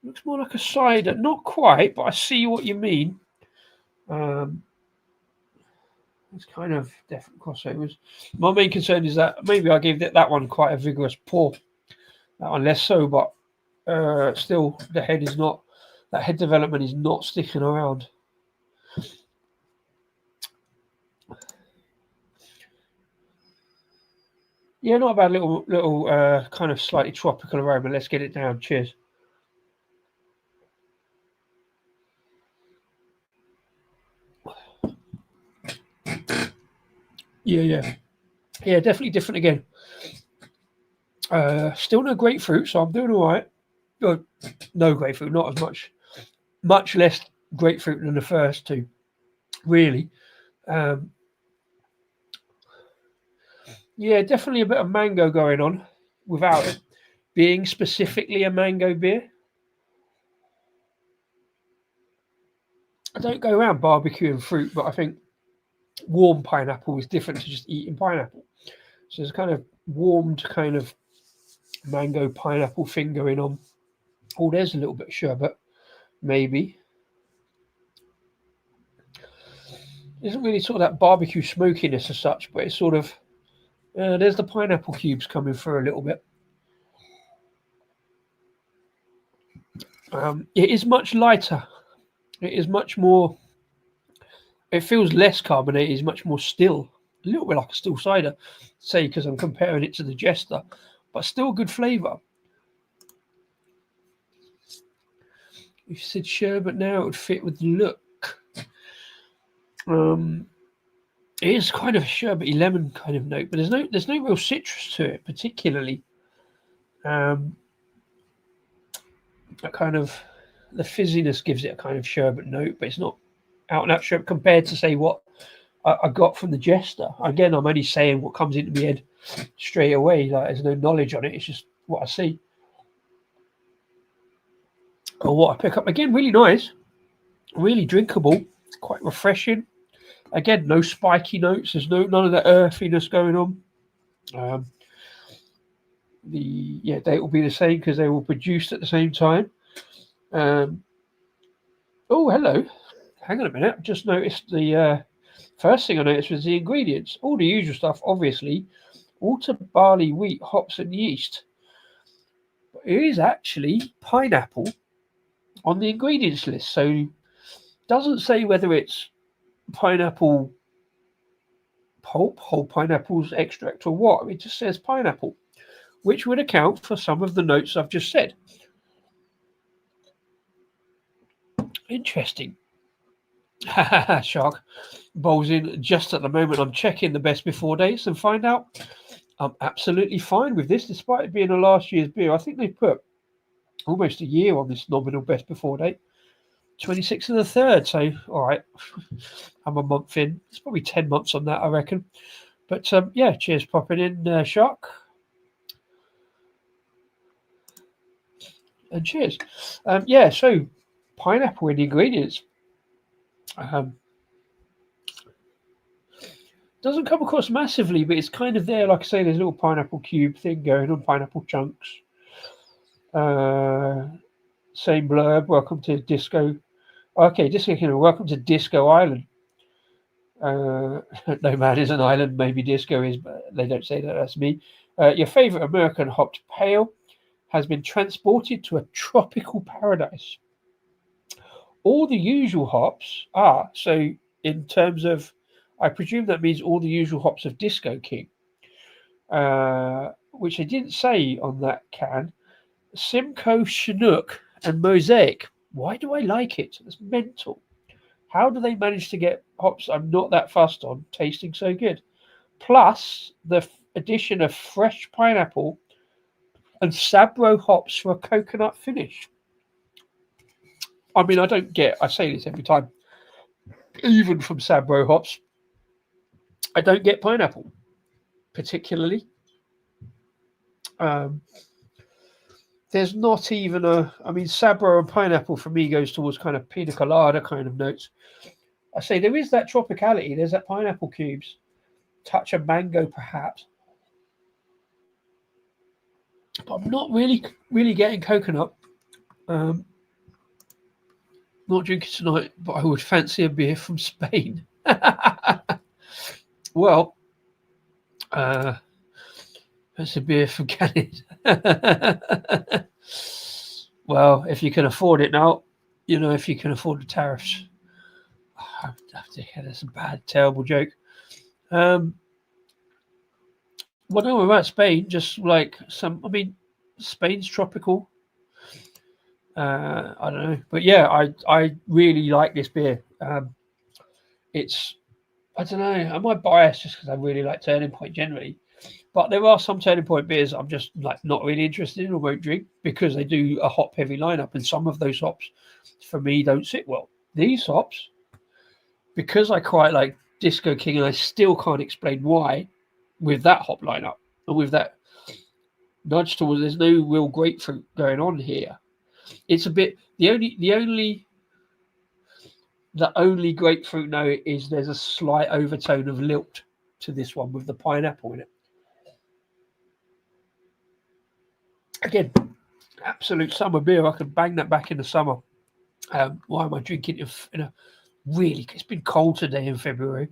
Looks more like a cider. Not quite, but I see what you mean. It's kind of different crossovers. My main concern is that maybe I gave that one quite a vigorous pour. That one less so, but still the head is not. That head development is not sticking around. Yeah, not a bad little kind of slightly tropical aroma. Let's get it down. Cheers. Yeah, definitely different again. Still no grapefruit, so I'm doing all right. No grapefruit, not as much. Much less grapefruit than the first two, really. Yeah, definitely a bit of mango going on without it being specifically a mango beer. I don't go around barbecuing fruit, but I think warm pineapple is different to just eating pineapple. So there's a kind of warmed kind of mango pineapple thing going on. Oh, there's a little bit of sherbet, maybe. It isn't really sort of that barbecue smokiness as such, but it's sort of there's the pineapple cubes coming through a little bit. It is much lighter. It is much more. It feels less carbonated. It's much more still. A little bit like a still cider, say, because I'm comparing it to the Jester, but still good flavour. If you said sherbet now, it would fit with the look. It is kind of a sherbety lemon kind of note, but there's no real citrus to it particularly. That kind of the fizziness gives it a kind of sherbet note, but it's not out and out sherbet compared to say what I got from the Jester. Again, I'm only saying what comes into my head straight away. Like there's no knowledge on it. It's just what I see or what I pick up. Again, really nice, really drinkable, quite refreshing. Again, no spiky notes. There's none of that earthiness going on. They will be the same because they were produced at the same time. Oh, hello. Hang on a minute. I've just noticed the first thing I noticed was the ingredients. All the usual stuff, obviously. Water, barley, wheat, hops, and yeast. But it is actually pineapple on the ingredients list. So it doesn't say whether it's pineapple pulp, whole pineapples extract, or what. It just says pineapple, which would account for some of the notes I've just said. Interesting. Shark bowls in just at the moment. I'm checking the best before dates and find out I'm absolutely fine with this, despite it being a last year's beer. I think they put almost a year on this nominal best before date, 26th of the 3rd. So, all right, I'm a month in. It's probably 10 months on that, I reckon. But yeah, cheers popping in, Shark. And cheers. Yeah, so pineapple in the ingredients. Doesn't come across massively, but it's kind of there. Like I say, there's a little pineapple cube thing going on, pineapple chunks. Same blurb. Welcome to Disco. Okay, Disco Kingdom. Welcome to Disco Island. No man is an island. Maybe Disco is, but they don't say that. That's me. Your favorite American hopped pale has been transported to a tropical paradise. All the usual hops are so. In terms of, I presume that means all the usual hops of Disco King, which I didn't say on that can. Simcoe, Chinook, and Mosaic. Why do I like it? It's mental. How do they manage to get hops I'm not that fussed on tasting so good? Plus the addition of fresh pineapple and Sabro hops for a coconut finish. I mean, I say this every time, even from Sabro hops, I don't get pineapple particularly. There's not even Sabro and pineapple for me goes towards kind of pina colada kind of notes. I say there is that tropicality. There's that pineapple cubes, touch of mango perhaps, but I'm not really getting coconut. Not drinking tonight, but I would fancy a beer from Spain. Well, that's a beer from Canada. Well, if you can afford it now, if you can afford the tariffs. That's a bad, terrible joke. Well, no, about Spain, just like Spain's tropical. I don't know, but yeah, I really like this beer. It's, I don't know, am I biased just because I really like Turning Point generally? But there are some Turning Point beers I'm just like not really interested in or won't drink because they do a hop heavy lineup, and some of those hops for me don't sit well. These hops, because I quite like Disco King, and I still can't explain why, with that hop lineup and with that nudge towards, there's no real grapefruit going on here. It's a bit the only grapefruit note is there's a slight overtone of lilt to this one with the pineapple in it. Again, absolute summer beer. I could bang that back in the summer. Why am I drinking it in a really? It's been cold today in February.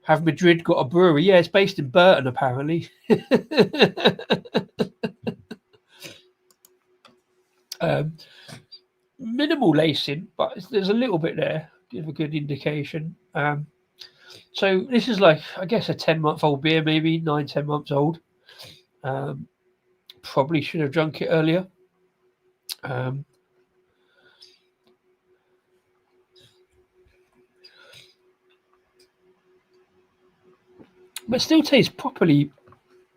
Have Madrid got a brewery? Yeah, it's based in Burton apparently. Minimal lacing, but there's a little bit there. Give a good indication. So this is like, I guess, a 10-month-old beer, maybe 9-10 months old. Probably should have drunk it earlier. But still tastes properly,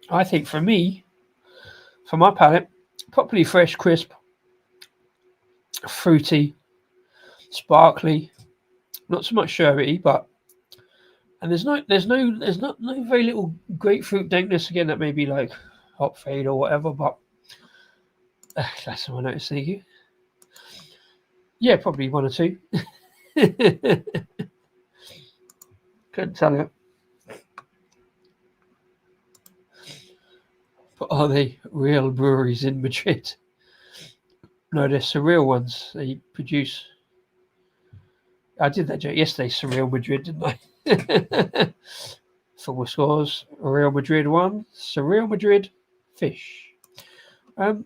I think, for me, for my palate, properly fresh, crisp, fruity, sparkly, not so much sherbety, but there's not very little grapefruit dankness again. That may be like hop fade or whatever, but that's what I noticed. Thank you. Yeah, probably one or two. Couldn't tell you. But are they real breweries in Madrid? No, they're surreal ones. They produce. I did that joke yesterday. Surreal Madrid, didn't I? Football scores. Real Madrid 1. Surreal Madrid fish. I'm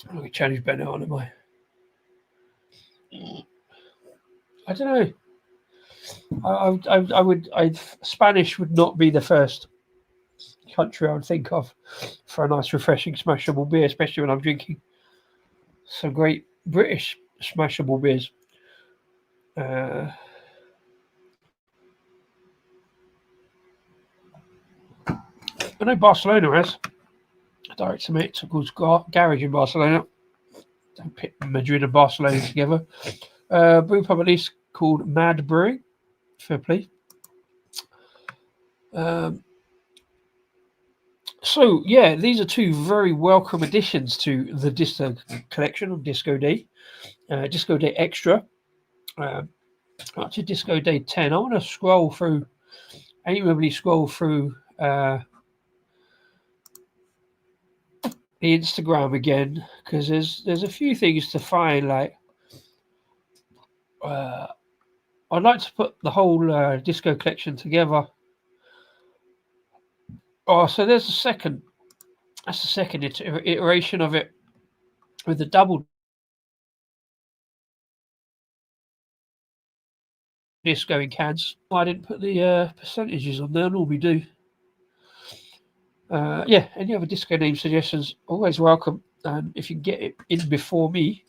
going to challenge Bennett on, am I? I don't know. I would. Spanish would not be the first country I would think of for a nice, refreshing, smashable beer, especially when I'm drinking some great British smashable beers. I know Barcelona has a direct to mate called Garage in Barcelona. Don't pit Madrid and Barcelona together. Brew pub at least called Mad Brewing. Fair play. So yeah, these are two very welcome additions to the Disco collection on Disco Day. Disco Day Extra. Up to Disco Day 10. I want to scroll through, aimably scroll through the Instagram again, because there's a few things to find. Like, I'd like to put the whole disco collection together. Oh, so there's a second. That's the second iteration of it with the double disco in cans. I didn't put the percentages on there. I normally do. Yeah, any other disco name suggestions? Always welcome. And if you can get it in before me,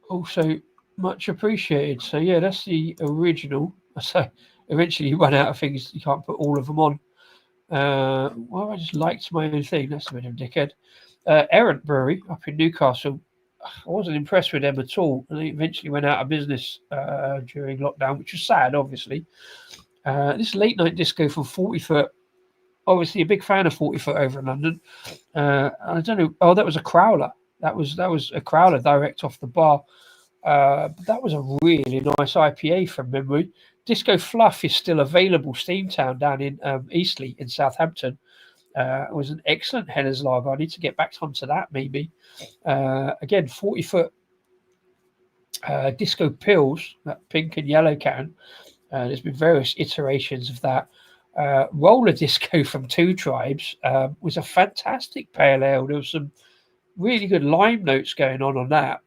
also much appreciated. So yeah, that's the original. So eventually you run out of things. You can't put all of them on. Well, I just liked my own thing. That's a bit of a dickhead. Errant Brewery up in Newcastle. I wasn't impressed with them at all. And they eventually went out of business during lockdown, which was sad, obviously. This late night disco from 40 Foot. Obviously, a big fan of 40 Foot over in London. I don't know. Oh, that was a crowler. That was a crowler direct off the bar. That was a really nice IPA from memory. Disco Fluff is still available. Steamtown down in Eastleigh in Southampton. It was an excellent Henner's lager. I need to get back onto that maybe. Again, 40 Foot Disco Pills, that pink and yellow can. There's been various iterations of that. Roller Disco from Two Tribes was a fantastic pale ale. There was some really good lime notes going on that.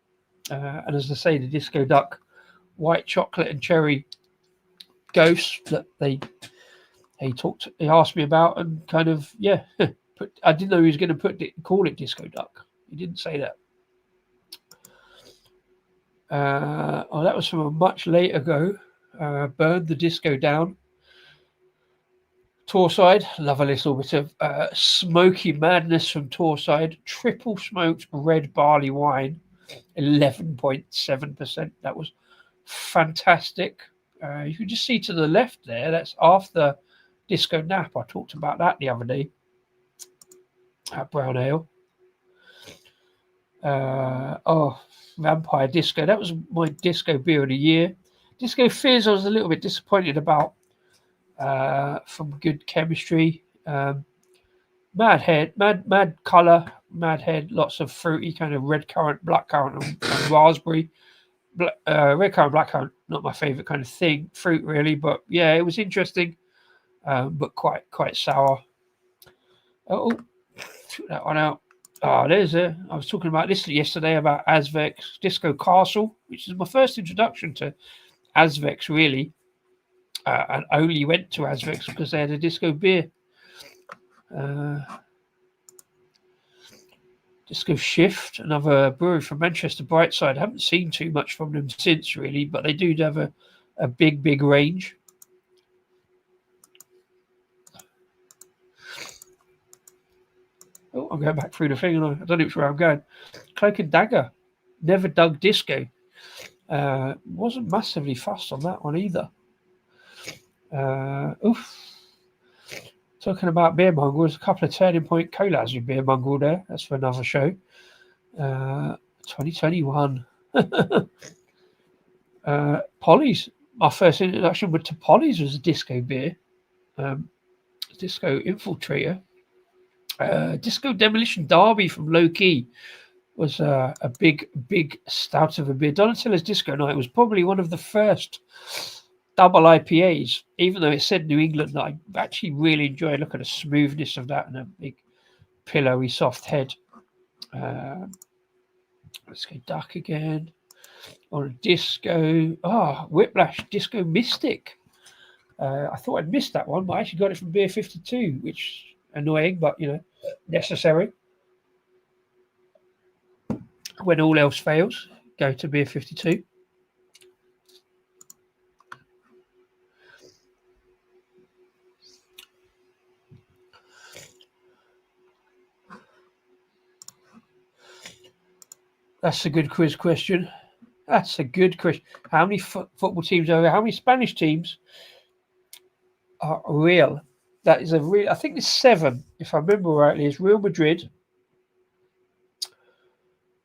And as I say, the Disco Duck white chocolate and cherry ghost that they asked me about, and kind of I didn't know he was going to call it Disco Duck. He didn't say that. That was from a much later go. Burned the Disco Down. Torside, love a little bit of smoky madness from Torside. Triple smoked red barley wine, 11.7%. That was fantastic. You can just see to the left there, that's after Disco Nap. I talked about that the other day. Brown ale. Vampire Disco. That was my disco beer of the year. Disco Fizz I was a little bit disappointed about. From Good Chemistry. Mad colour, mad head, lots of fruity, kind of red currant, black currant, and raspberry. Red currant, black currant, not my favourite kind of fruit really, but yeah, it was interesting, but quite sour. Oh, took that one out. I was talking about this yesterday about Azvek's Disco Castle, which is my first introduction to Azvek's, really. And only went to Azvek's because they had a disco beer. Disco Shift, another brewery from Manchester, Brightside. I haven't seen too much from them since, really, but they do have a big range. Oh, I'm going back through the thing, and I don't know where I'm going. Cloak and Dagger, Never Dug Disco. Wasn't massively fussed on that one either. Talking about beer mongrels, a couple of Turning Point collabs with beer mongrel there. That's for another show. 2021. Polly's. My first introduction to Polly's was a disco beer. Disco Infiltrator. Disco Demolition Derby from Low Key was a big stout of a beer. Donatella's Disco Night was probably one of the first double IPAs, even though it said New England. I actually really enjoyed. Look at the smoothness of that and a big pillowy soft head. Let's go duck again. Or a disco. Whiplash Disco Mystic. I thought I'd missed that one, but I actually got it from Beer 52, which annoying, but necessary. When all else fails, go to Beer 52. That's a good quiz question. That's a good question. How many football teams are there? How many Spanish teams are real? That is a real. I think it's 7, if I remember rightly. It's Real Madrid,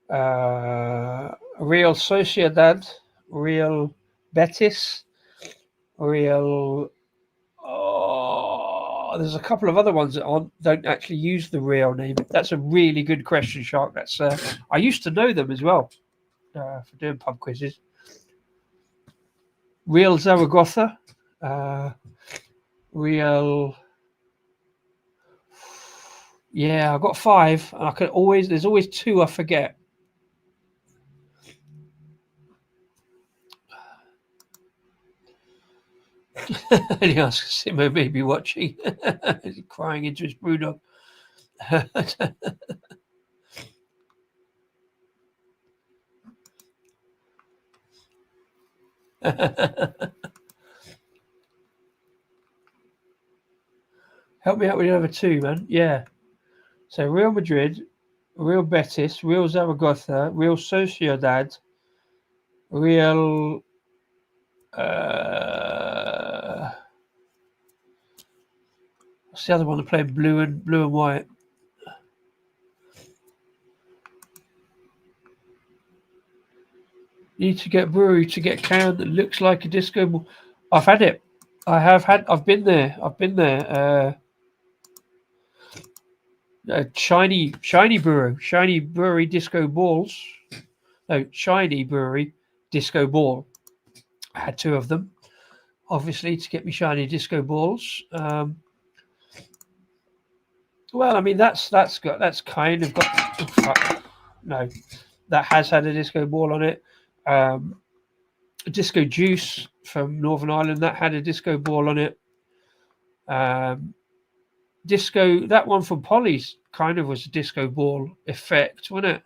Real Sociedad, Real Betis, Real. There's a couple of other ones that don't actually use the real name. That's a really good question, Shark. That's I used to know them as well for doing pub quizzes. Real Zaragoza, Real. Yeah, I've got 5, and there's always 2 I forget. And he asks Simo may be watching. He's crying into his brew dog. Help me out with the other 2, man. Yeah. So Real Madrid, Real Betis, Real Zaragoza, Real Sociedad, Real. What's the other one? They're playing blue and white. Need to get brewery to get can that looks like a disco ball. I've had it. I've been there. Shiny brewery disco balls. No, shiny brewery disco ball. I had 2 of them, obviously, to get me shiny disco balls. Well, I mean that's kind of got. No, that has had a disco ball on it. Disco Juice from Northern Ireland that had a disco ball on it. Disco, that one from Polly's kind of was a disco ball effect, wasn't it?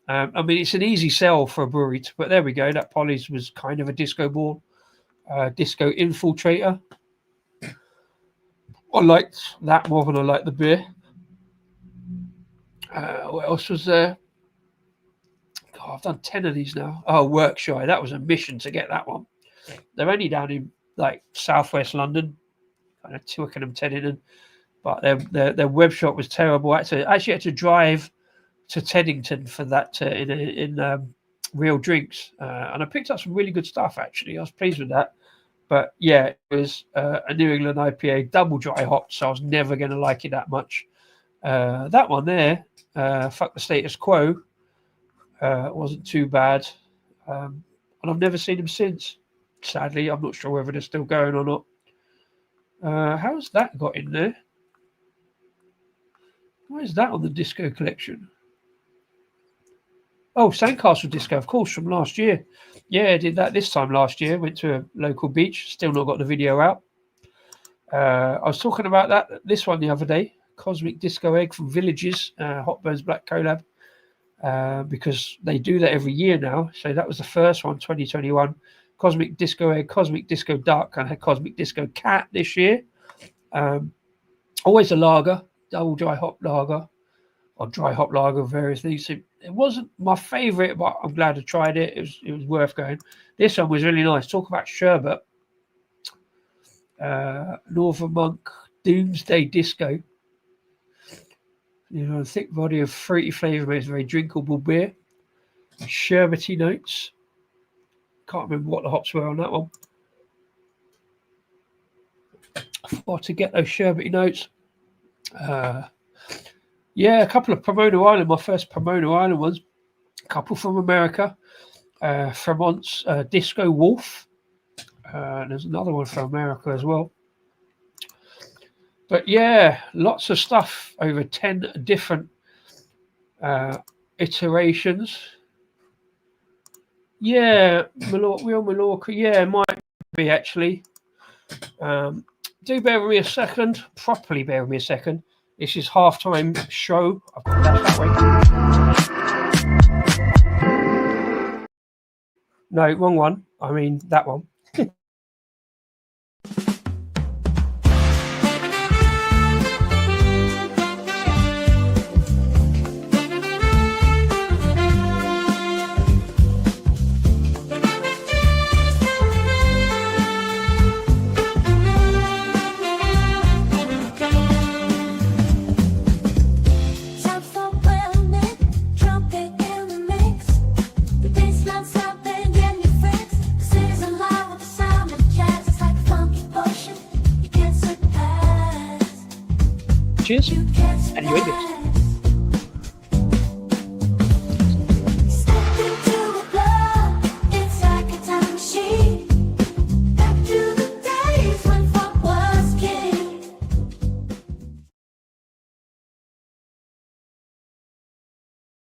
I mean, it's an easy sell for a brewery, but there we go. That Polly's was kind of a disco ball. Disco Infiltrator. I liked that more than I liked the beer. What else was there? God, I've done 10 of these now. Oh, Yorkshire. That was a mission to get that one. They're only down in like southwest London, kind of Twickenham, Teddington, but their web shop was terrible. I actually had to drive to Teddington for that in Real Drinks, and I picked up some really good stuff. Actually, I was pleased with that. But yeah, it was a New England IPA, double dry hop, so I was never going to like it that much. That one there, Fuck the Status Quo, wasn't too bad, and I've never seen them since. Sadly, I'm not sure whether they're still going or not. How's that got in there? Why is that on the disco collection? Oh, Sandcastle Disco, of course, from last year. Yeah, I did that this time last year. Went to a local beach. Still not got the video out. I was talking about this one the other day. Cosmic Disco Egg from Villages, Hotburns Black Collab, because they do that every year now. So that was the first one, 2021. Cosmic Disco Egg, Cosmic Disco Duck, and I had Cosmic Disco Cat this year. Always a lager, double dry hop lager, or dry hop lager, various things. So it wasn't my favourite, but I'm glad I tried it. It was worth going. This one was really nice. Talk about sherbet. Northern Monk Doomsday Disco. You know, a thick body of fruity flavour makes a very drinkable beer. Sherbety notes. Can't remember what the hops were on that one. Or to get those sherbety notes. Yeah, a couple of Pomona Island, my first Pomona Island ones. A couple from America. Fremont's Disco Wolf. There's another one from America as well. But yeah, lots of stuff over 10 different iterations. Yeah, Real Mallorca. Yeah, it might be actually. Do bear with me a second. Properly bear with me a second. This is halftime show. I've got that way. No, wrong one. I mean that one. Cheers. Enjoy this.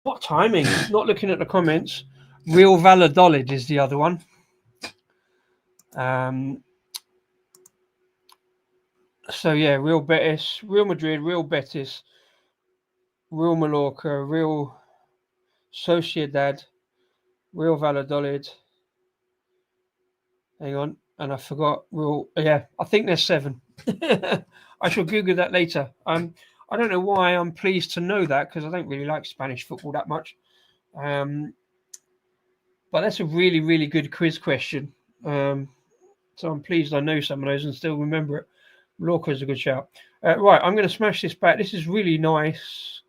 What timing? Not looking at the comments. Real Valladolid is the other one. So yeah, Real Betis, Real Madrid, Real Betis, Real Mallorca, Real Sociedad, Real Valladolid. Hang on, and I forgot Real. Yeah, I think there's 7. I shall Google that later. I don't know why I'm pleased to know that because I don't really like Spanish football that much. But that's a really, really good quiz question. So I'm pleased I know some of those and still remember it. Mallorca is a good shout. Right, I'm going to smash this back. This is really nice.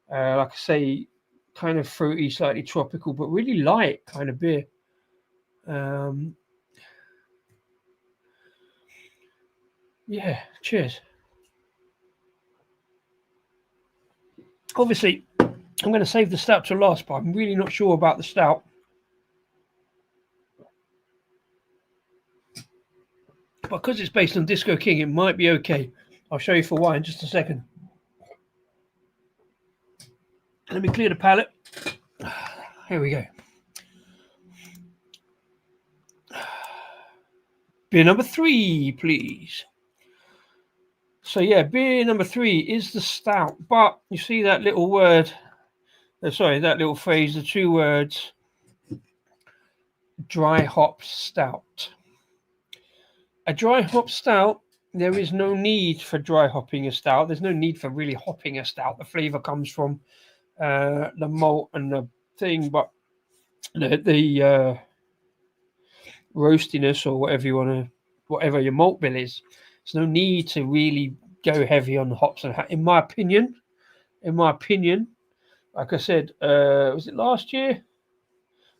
Like I say, kind of fruity, slightly tropical, but really light kind of beer. Yeah, cheers. Obviously, I'm going to save the stout to last, but I'm really not sure about the stout. But because it's based on Disco King, it might be okay. I'll show you for why in just a second. Let me clear the palate. Here we go. Beer number 3, please. So yeah, beer number 3 is the stout. But you see that little word, that little phrase, the 2 words, dry hop stout. A dry hop stout, there is no need for dry hopping a stout. There's no need for really hopping a stout. The flavour comes from the malt and the thing, but the roastiness or whatever your malt bill is, there's no need to really go heavy on the hops and in my opinion. Like I said, was it last year?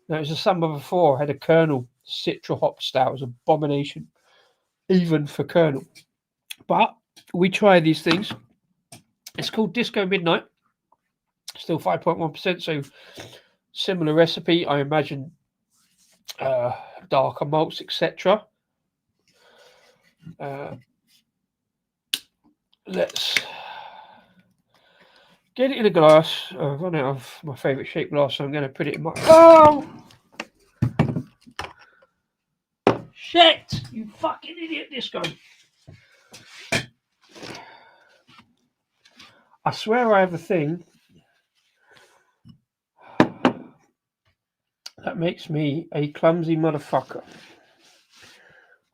No, it was the summer before. I had a Colonel Citra hop stout. It was an abomination, even for Colonel. But we try these things. It's called Disco Midnight. Still 5.1%, so similar recipe, I imagine. Darker malts, etc. Let's get it in a glass. I've run out of my favourite shape glass, so I'm going to put it in my... Oh! Shit! You fucking idiot, this guy. I swear I have a thing that makes me a clumsy motherfucker.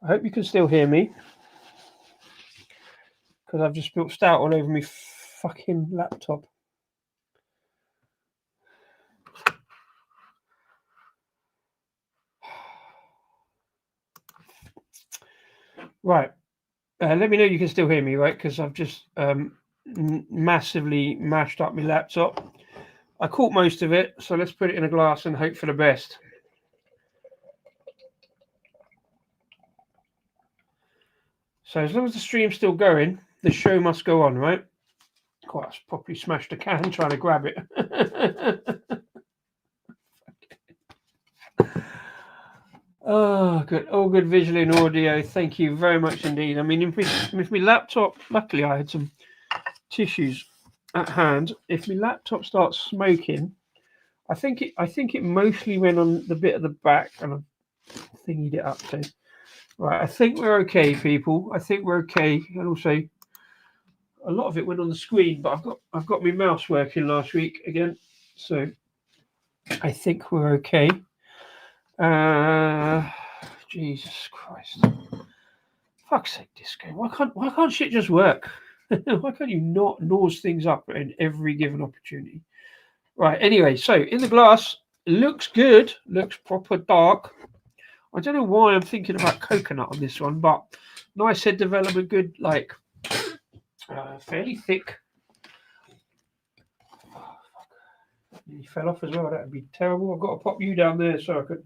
I hope you can still hear me, because I've just spilled stout all over my fucking laptop. Right. Let me know you can still hear me, right? Because I've just massively mashed up my laptop. I caught most of it, so let's put it in a glass and hope for the best. So as long as the stream's still going, the show must go on, right? Quite properly smashed a can trying to grab it. Oh, good. All good visual and audio. Thank you very much indeed. I mean, if my laptop, luckily I had some tissues at hand. If my laptop starts smoking, I think it mostly went on the bit at the back, and I thingied it up. So, right, I think we're okay, people. I think we're okay. And also, a lot of it went on the screen, but I've got my mouse working last week again, so I think we're okay. Jesus Christ! Fuck's sake, Disco! Why can't shit just work? Why can't you not nose things up in every given opportunity? Right. Anyway, so in the glass, looks good. Looks proper dark. I don't know why I'm thinking about coconut on this one, but nice head development. Good, like fairly thick. He fell off as well. That would be terrible. I've got to pop you down there so I could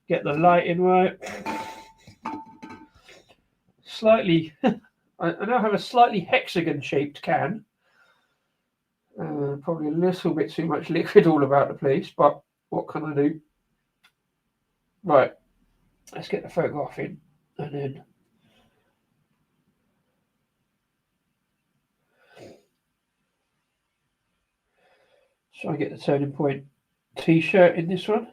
get the lighting right. Slightly, I now have a slightly hexagon-shaped can. Probably a little bit too much liquid all about the place, but what can I do? Right, let's get the photograph in, and then try and get the Turning Point t-shirt in this one.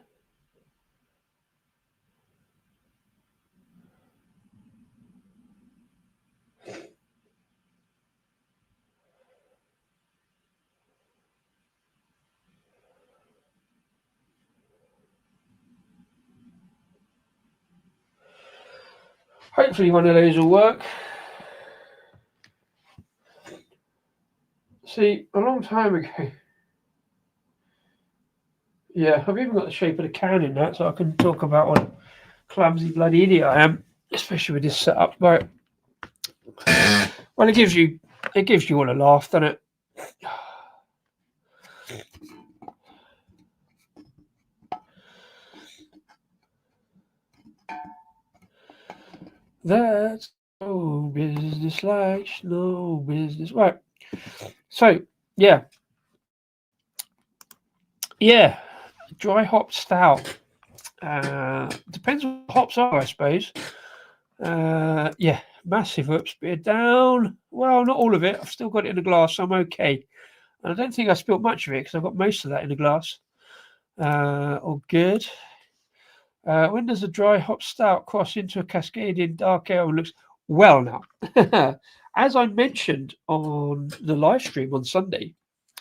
Hopefully one of those will work. See, a long time ago. Yeah, I've even got the shape of the can in that, so I can talk about what a clumsy bloody idiot I am, especially with this setup. Right. Well, it gives you all a laugh, doesn't it? That's no business like no business. Right. So, yeah. Dry hop stout. Depends on what hops are, I suppose. Massive ups, beer down. Well, not all of it. I've still got it in a glass, so I'm okay. And I don't think I spilled much of it because I've got most of that in a glass. All good. When does a dry hop stout cross into a cascading dark ale? Looks well now. As I mentioned on the live stream on Sunday,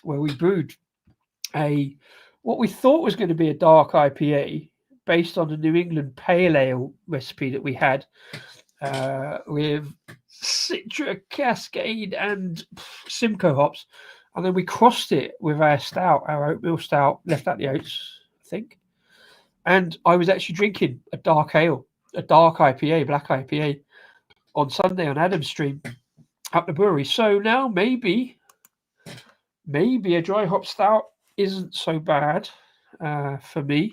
where we brewed what we thought was going to be a dark IPA based on the New England Pale Ale recipe that we had with Citra, Cascade, and Simcoe hops, and then we crossed it with our stout, our oatmeal stout, left out the oats, I think. And I was actually drinking a dark ale, a dark IPA, black IPA, on Sunday on Adam's stream up the brewery. So now maybe a dry hop stout isn't so bad for me.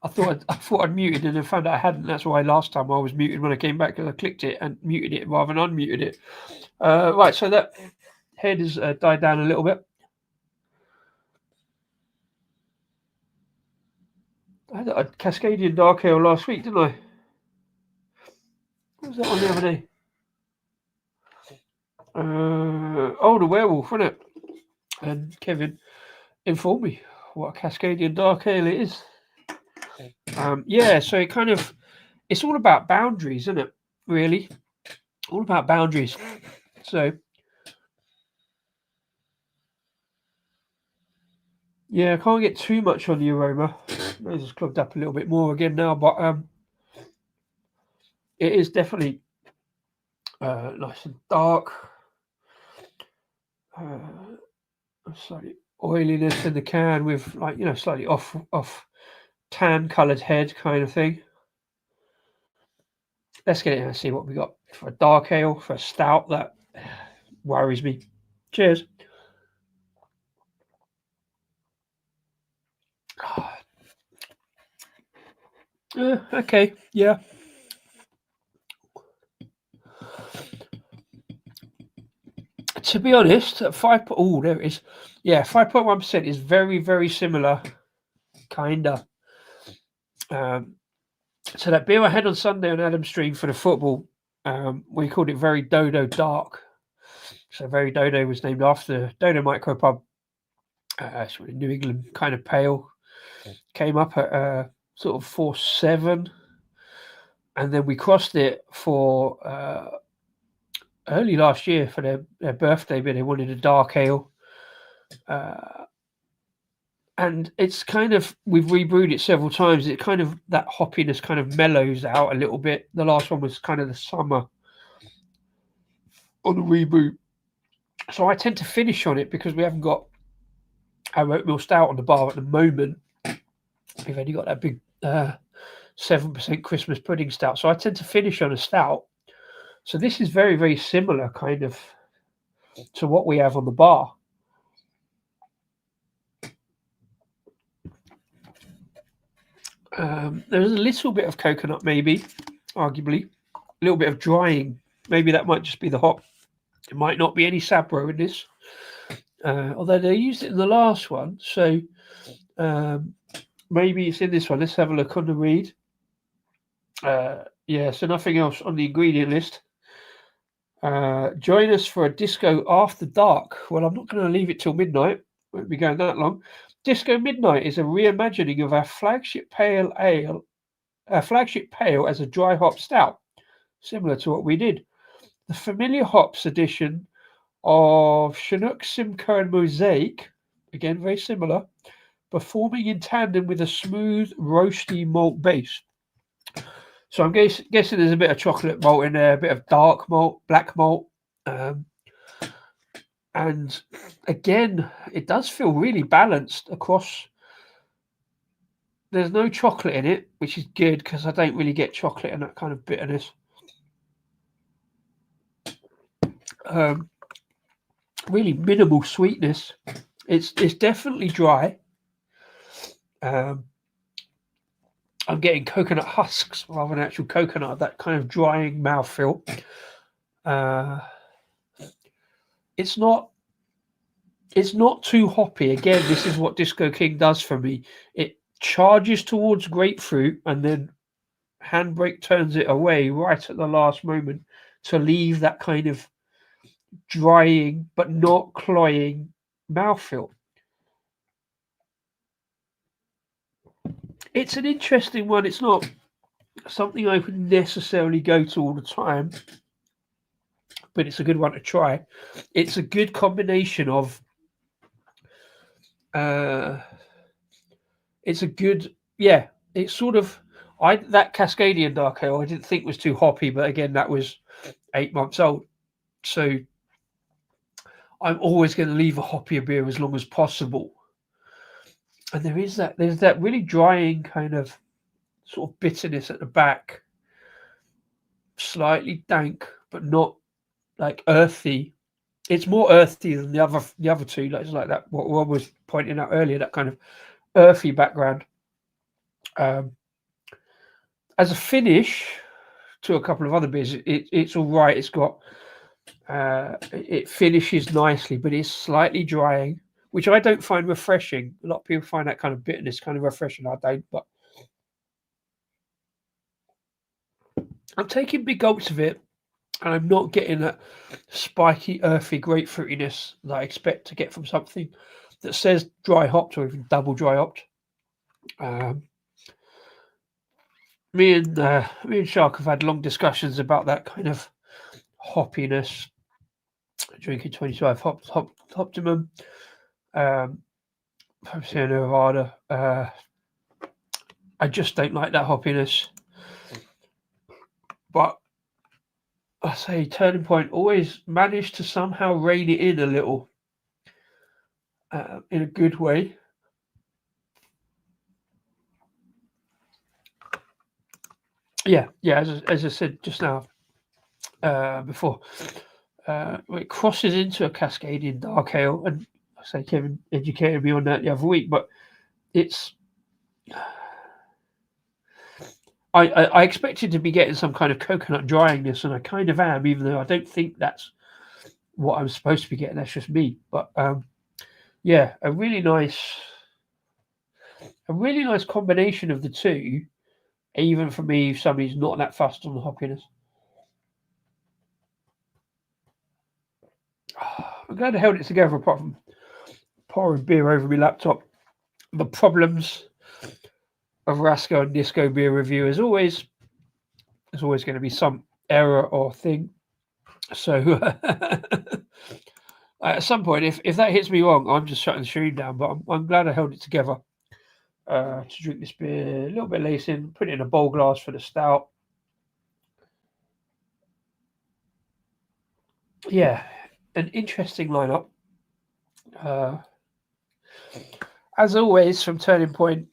I thought I'd muted and then found out I hadn't. That's why last time I was muted when I came back, because I clicked it and muted it rather than unmuted it. Right, so that head has died down a little bit. I had a Cascadian Dark Ale last week, didn't I? What was that on the other day? The werewolf, wasn't it? And Kevin informed me what a Cascadian Dark Ale it is. So it's all about boundaries, isn't it? Really, all about boundaries. So, yeah, I can't get too much on the aroma. Nose is clogged up a little bit more again now, but it is definitely nice and dark. Slightly oiliness in the can with slightly off tan coloured head kind of thing. Let's get it and see what we got for a dark ale, for a stout. That worries me. Cheers. Okay, yeah. To be honest, at 5. Oh, there it is. Yeah, 5.1% is very, very similar, kinda. So that beer I had on Sunday on Adam's stream for the football, we called it Very Dodo Dark. So Very Dodo was named after the Dodo Micropub. Sort of New England kind of pale. Came up at sort of 4.7, and then we crossed it for early last year for their birthday, but they wanted a dark ale. And it's kind of, we've rebrewed it several times. It kind of, that hoppiness kind of mellows out a little bit. The last one was kind of the summer on the reboot. So I tend to finish on it because we haven't got our oatmeal stout on the bar at the moment. We've only got that big 7% Christmas pudding stout. So I tend to finish on a stout. So this is very, very similar kind of to what we have on the bar. There's a little bit of coconut, maybe, arguably. A little bit of drying. Maybe that might just be the hop. It might not be any Sabro in this. Although they used it in the last one. So maybe it's in this one. Let's have a look on the read. So nothing else on the ingredient list. Join us for a disco after dark. Well, I'm not going to leave it till midnight. Won't be going that long. Disco Midnight is a reimagining of our flagship pale ale, as a dry hop stout, similar to what we did. The familiar hops edition of Chinook, Simcoe, and Mosaic, again very similar, performing in tandem with a smooth, roasty malt base. So I'm guessing there's a bit of chocolate malt in there, a bit of dark malt, black malt. And again, it does feel really balanced across. There's no chocolate in it, which is good because I don't really get chocolate and that kind of bitterness. Really minimal sweetness. It's definitely dry. I'm getting coconut husks rather than actual coconut, that kind of drying mouthfeel. It's not too hoppy. Again, this is what Disco King does for me. It charges towards grapefruit and then Handbrake turns it away right at the last moment to leave that kind of drying but not cloying mouthfeel. It's an interesting one. It's not something I would necessarily go to all the time, but it's a good one to try. It's a good combination of it's a good, it's sort of, that Cascadian Dark Ale I didn't think was too hoppy, but again, that was 8 months old. So I'm always going to leave a hoppier beer as long as possible. And there's that really drying kind of sort of bitterness at the back, slightly dank, but not like earthy. It's more earthy than the other two. Like, it's like that, what Rob was pointing out earlier, that kind of earthy background. As a finish to a couple of other beers, it's all right. It's got It finishes nicely, but it's slightly drying, which I don't find refreshing. A lot of people find that kind of bitterness kind of refreshing. I don't, but I'm taking big gulps of it, and I'm not getting that spiky, earthy grapefruitiness that I expect to get from something that says dry hopped or even double dry hopped. Me and Shark have had long discussions about that kind of hoppiness. Drinking 25 optimum, from Sierra Nevada. I just don't like that hoppiness. But I say Turning Point always managed to somehow rein it in a little, in a good way. Yeah. As I said just now, before, it crosses into a Cascadian dark ale, and I say Kevin educated me on that the other week, but it's. I expected to be getting some kind of coconut dryingness, and I kind of am, even though I don't think that's what I'm supposed to be getting. That's just me. But yeah, a really nice combination of the two, even for me, if somebody's not that fussed on the hoppiness. I'm glad I held it together apart from pouring beer over my laptop. The problems of Rasko and Disco beer review, as always, there's always going to be some error or thing. So at some point, if that hits me wrong, I'm just shutting the stream down. But I'm glad I held it together to drink this beer a little bit later in, put it in a bowl glass for the stout. Yeah, an interesting lineup. As always, from Turning Point,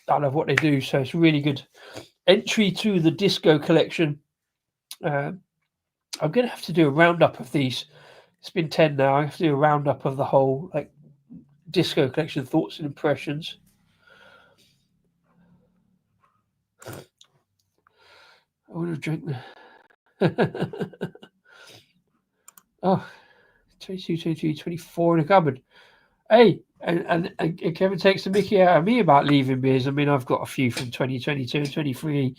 I love what they do, so it's really good entry to the disco collection. I'm going to have to do a roundup of these. It's been 10 now. I have to do a roundup of the whole disco collection, thoughts and impressions. I would have drank the. Oh, 22, 23, 24 in a cupboard. Hey, and Kevin takes the mickey out of me about leaving beers. I mean, I've got a few from 2022 and 23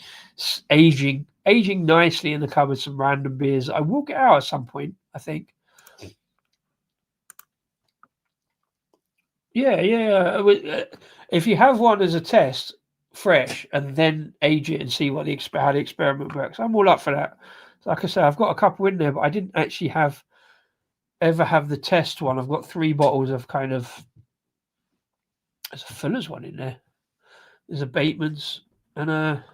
aging nicely in the cupboard, some random beers. I will get out at some point, I think. Yeah. If you have one as a test, fresh, and then age it and see how the experiment works, I'm all up for that. Like I say, I've got a couple in there, but I didn't actually ever have the test one. I've got 3 bottles of kind of. There's a Fuller's one in there. There's a Bateman's and a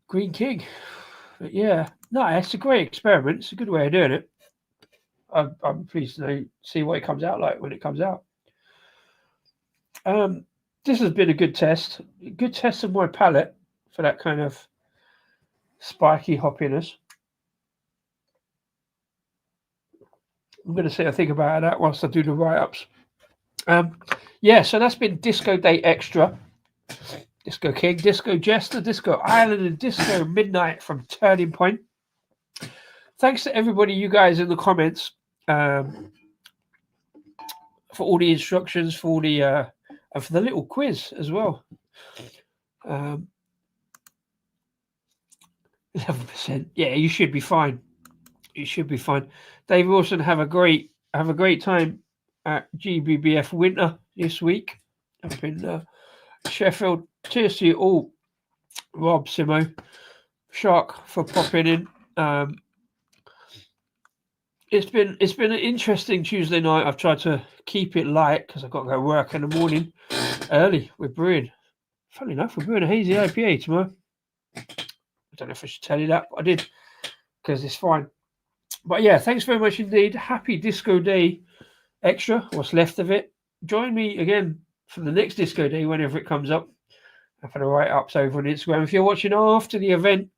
Green King. But yeah, no, it's a great experiment. It's a good way of doing it. I'm pleased to see what it comes out like when it comes out. This has been a good test. A good test of my palate for that kind of spiky hoppiness. I'm going to sit and think about that whilst I do the write-ups. Yeah, so that's been Disco Day Extra. Disco King, Disco Jester, Disco Island, and Disco Midnight from Turning Point. Thanks to everybody, you guys in the comments, for all the instructions, for all the and for the little quiz as well. 11%. Yeah, you should be fine. You should be fine. Dave Wilson, have a great time at GBBF Winter this week up in Sheffield. Cheers to you all, Rob, Simo, Shark for popping in. It's been an interesting Tuesday night. I've tried to keep it light because I've got to go work in the morning early. We're brewing. Funny enough, we're brewing a hazy IPA tomorrow. I don't know if I should tell you that, but I did because it's fine. But yeah, thanks very much indeed. Happy Disco Day Extra, what's left of it. Join me again for the next Disco Day whenever it comes up. And for the write-ups over on Instagram. If you're watching after the event,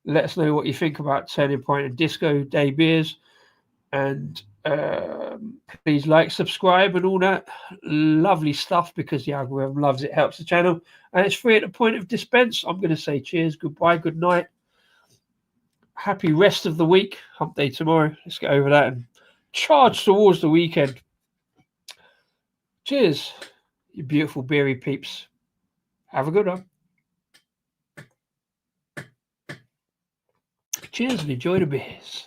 let us know what you think about Turning Point and Disco Day beers. And please like, subscribe, and all that lovely stuff because the algorithm loves it, helps the channel, and it's free at the point of dispense. I'm going to say cheers, goodbye, good night. happy rest of the week. Hump day tomorrow. Let's get over that and charge towards the weekend. Cheers, you beautiful beery peeps. Have a good one. Cheers and enjoy the beers.